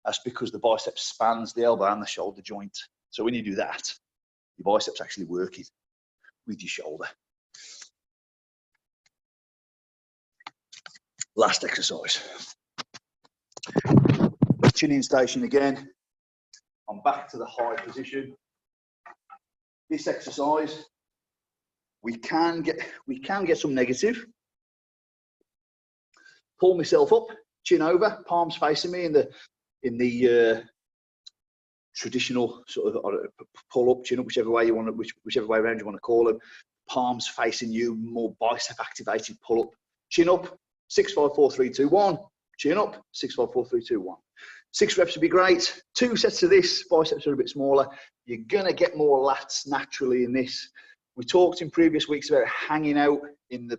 That's because the bicep spans the elbow and the shoulder joint. So when you do that, your biceps actually working with your shoulder. Last exercise. Chin in station again. I'm back to the high position. This exercise, we can get some negative. Pull myself up, chin over, palms facing me in the traditional sort of pull up, chin up, whichever way you want to, whichever way around you want to call them. Palms facing you, more bicep activated pull up, chin up, 6, 5, 4, 3, 2, 1. Chin up, 6, 5, 4, 3, 2, 1. 6 reps would be great. 2 sets of this, biceps are a bit smaller. You're gonna get more lats naturally in this. We talked in previous weeks about hanging out in the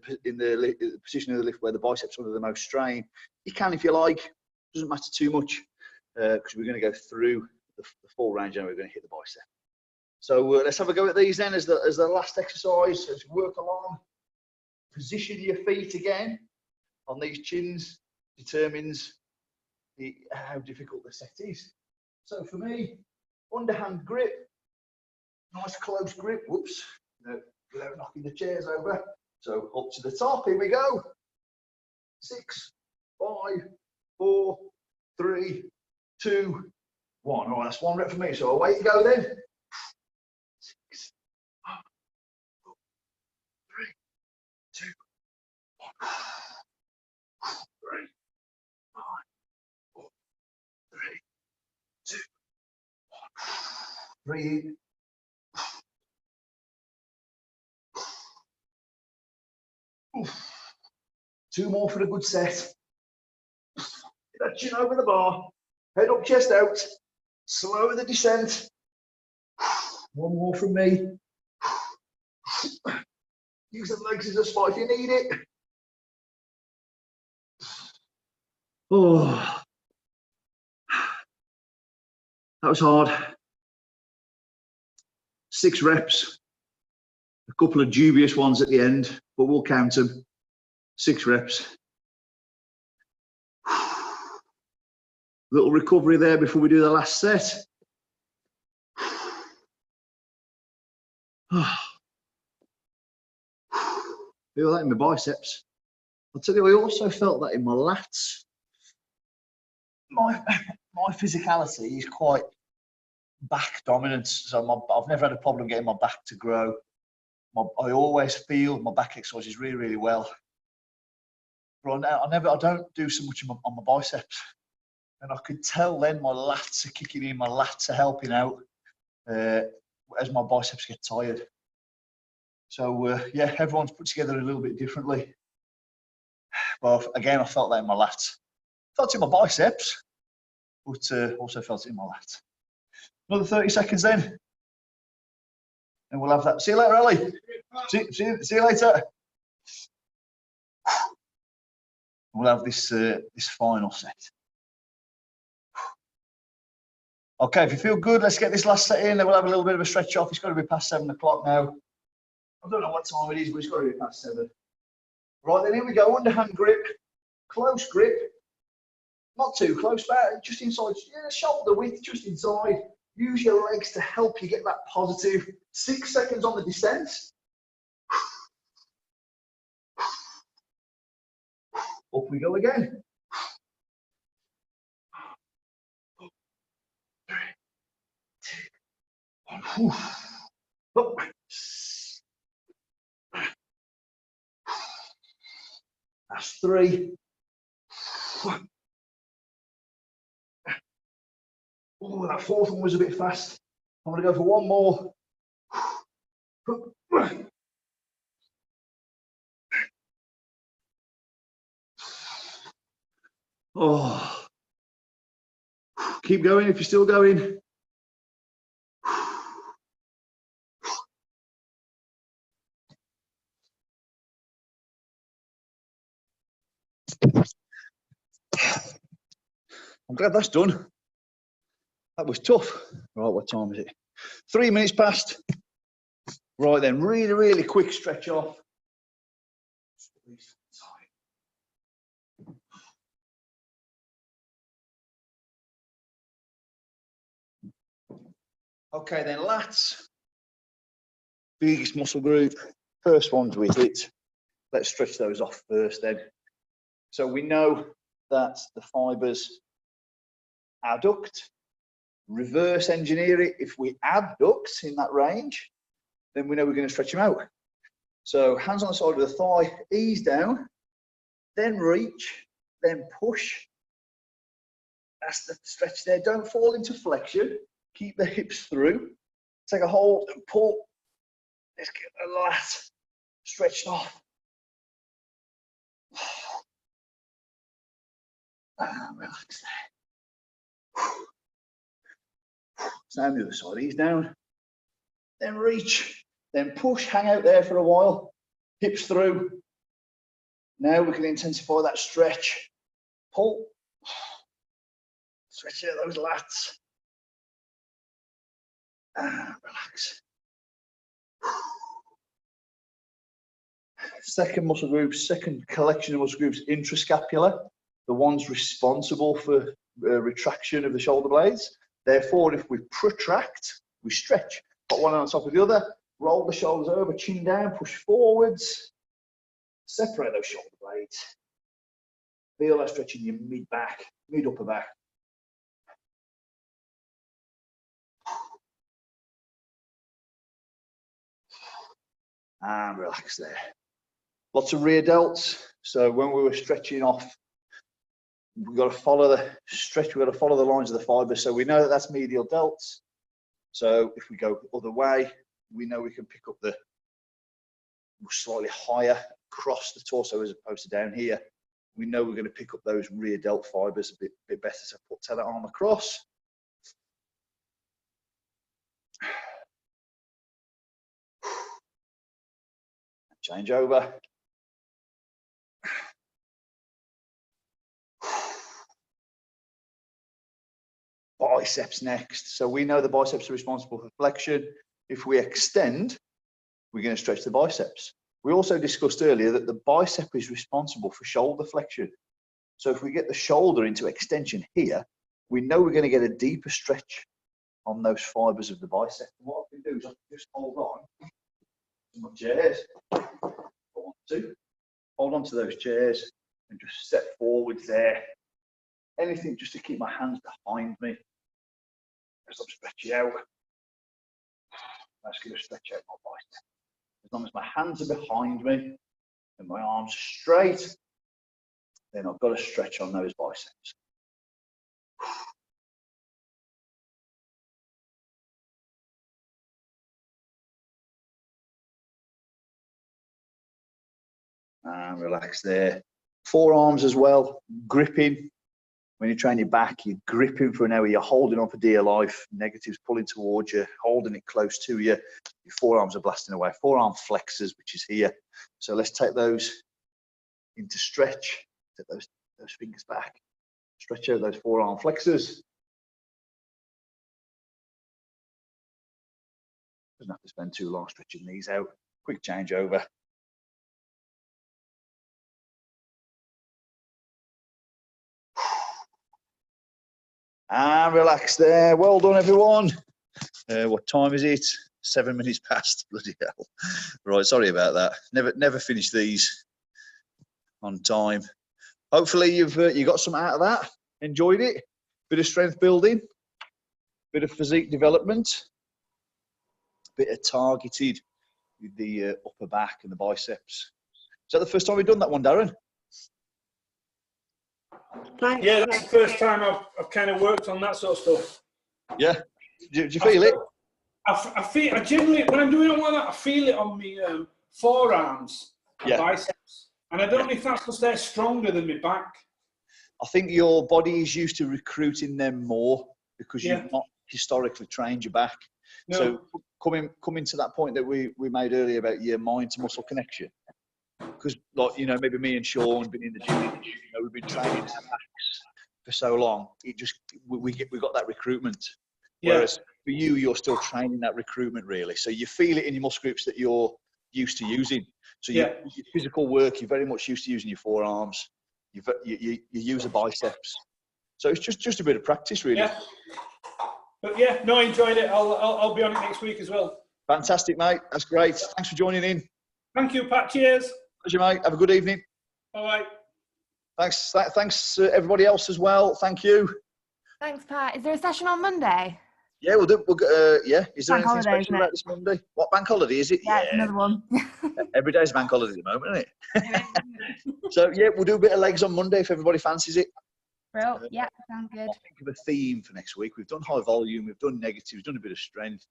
position of the lift where the biceps are under the most strain. You can if you like, doesn't matter too much because we're going to go through the full range and we're going to hit the bicep. So let's have a go at these then as the last exercise. As we work along, position your feet again on these chins determines how difficult the set is. So for me, underhand grip, nice close grip, whoops, without knocking the chairs over. So up to the top, here we go. 6, 5, 4, 3, 2, 1. All right, that's 1 rep for me. So away you go then. 6, 5, 4, 3, 2, 1. 3, 5, 4, 3, 2, 1. Breathe. Oof. 2 more for a good set. Get that chin over the bar, head up, chest out, slow the descent. 1 more from me. Use the legs as a spot if you need it. Oh, that was hard. 6 reps, a couple of dubious ones at the end, but we'll count them. 6 reps. Little recovery there before we do the last set. Feel that in my biceps. I'll tell you, I also felt that in my lats. My physicality is quite back dominant, so I've never had a problem getting my back to grow. I always feel my back exercises really, really well. But I don't do so much on my biceps. And I could tell then my lats are kicking in, my lats are helping out as my biceps get tired. So yeah, everyone's put together a little bit differently. But again, I felt that in my lats. Felt it in my biceps, but also felt it in my lats. Another 30 seconds then. And we'll have that. See you later, Ali. See you later. We'll have this final set. Okay, if you feel good, let's get this last set in. Then we'll have a little bit of a stretch off. It's got to be past 7 o'clock now. I don't know what time it is, but it's got to be past 7. Right, then here we go. Underhand grip, close grip. Not too close, but just inside, yeah, shoulder width, just inside. Use your legs to help you get that positive. 6 seconds on the descent. Up we go again. 4, 3, 2, 1. Up. That's 3. Oh, that 4th one was a bit fast. I'm going to go for 1 more. Oh, keep going if you're still going. I'm glad that's done. That was tough. Right, what time is it? 3 minutes past. Right then, really, really quick stretch off. Okay then, lats. Biggest muscle group. First ones with it. Let's stretch those off first then. So we know that the fibers adduct. Reverse engineer it. If we abduct in that range, then we know we're going to stretch them out. So hands on the side of the thigh, ease down, then reach, then push, That's the stretch there. Don't fall into flexion. Keep the hips through. Take a hold and pull. Let's get the lat stretched off. And relax there. Stand the other side. Ease down. Then reach. Then push. Hang out there for a while. Hips through. Now we can intensify that stretch. Pull. Stretch out those lats. And relax. Second muscle group, second collection of muscle groups, Intra Scapular, the ones responsible for retraction of the shoulder blades. Therefore, if we protract, we stretch. Put one on top of the other, roll the shoulders over, chin down, push forwards, separate those shoulder blades. Feel that stretch in your mid-back, mid-upper back. And relax there. Lots of rear delts. So when we were stretching off, we've got to follow the stretch, we've got to follow the lines of the fibre. So we know that that's medial delts. So if we go the other way, we know we can pick up the slightly higher across the torso as opposed to down here. We know we're going to pick up those rear delt fibres a bit better. So put that arm across. Change over. Biceps next. So we know the biceps are responsible for flexion. If we extend, we're going to stretch the biceps. We also discussed earlier that the bicep is responsible for shoulder flexion. So if we get the shoulder into extension here, we know we're going to get a deeper stretch on those fibers of the bicep. And what I can do is I can just hold on to my chairs. Hold on to those chairs and just step forwards there. Anything just to keep my hands behind me as I'm stretching out. I'm just going to stretch out my bicep. As long as my hands are behind me and my arms are straight, then I've got to stretch on those biceps. And relax there. Forearms as well, gripping. When you train your back, you're gripping for an hour, you're holding on for dear life, negatives pulling towards you, holding it close to you. Your forearms are blasting away. Forearm flexors, which is here. So let's take those into stretch. Take those fingers back. Stretch out those forearm flexors. Doesn't have to spend too long stretching these out. Quick change over. And relax there. Well done, everyone. What time is it? 7 minutes past. Bloody hell. Right, sorry about that. Never finish these on time. Hopefully you got some out of that. Enjoyed it. Bit of strength building. Bit of physique development. Bit of targeted with the upper back and the biceps. Is that the first time we've done that one, Darren?
Thanks.
Yeah, that's the first time I've kind of worked on that sort of stuff.
Yeah. Do you feel it?
I generally, when I'm doing all of that, I feel it on my forearms and biceps. And I don't know if that's because they're stronger than my back.
I think your body is used to recruiting them more because you've not historically trained your back.
No.
So coming to that point that we made earlier about your mind to muscle connection. Because, like, you know, maybe me and Sean been in the gym, we've been training our backs for so long. It just we got that recruitment.
Yeah.
Whereas for you, you're still training that recruitment really. So you feel it in your muscle groups that you're used to using. So your physical work, you're very much used to using your forearms. You use the biceps. So it's just a bit of practice really.
Yeah. But yeah, no, I enjoyed it. I'll be on it next week as well.
Fantastic, mate. That's great. Thanks for joining in.
Thank you, Pat. Cheers.
Pleasure, mate. Have a good evening.
Bye.
Thanks everybody else as well. Thank you.
Thanks, Pat. Is there a session on Monday?
Yeah, we'll do. Yeah. Is there
Bank
anything
holiday,
special about this Monday? What bank holiday is it?
Yeah, it's another one.
Every day's bank holiday at the moment, isn't it? So yeah, we'll do a bit of legs on Monday if everybody fancies it.
Bro, yeah, sounds good.
I'll think of a theme for next week. We've done high volume, we've done negative, we've done a bit of strength.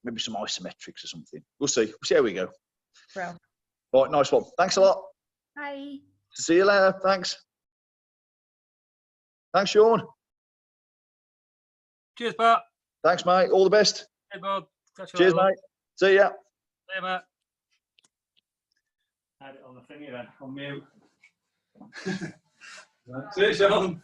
Maybe some isometrics or something. We'll see. We'll see how we go.
Bro.
All right, nice one. Thanks a lot.
Bye.
See you later. Thanks. Thanks, Sean.
Cheers, Pat.
Thanks, mate. All the best.
Hey, Bob. Catch you
Cheers,
later.
mate. See ya.
See you, mate. I had it on the thingy then, on mute. See you, Sean.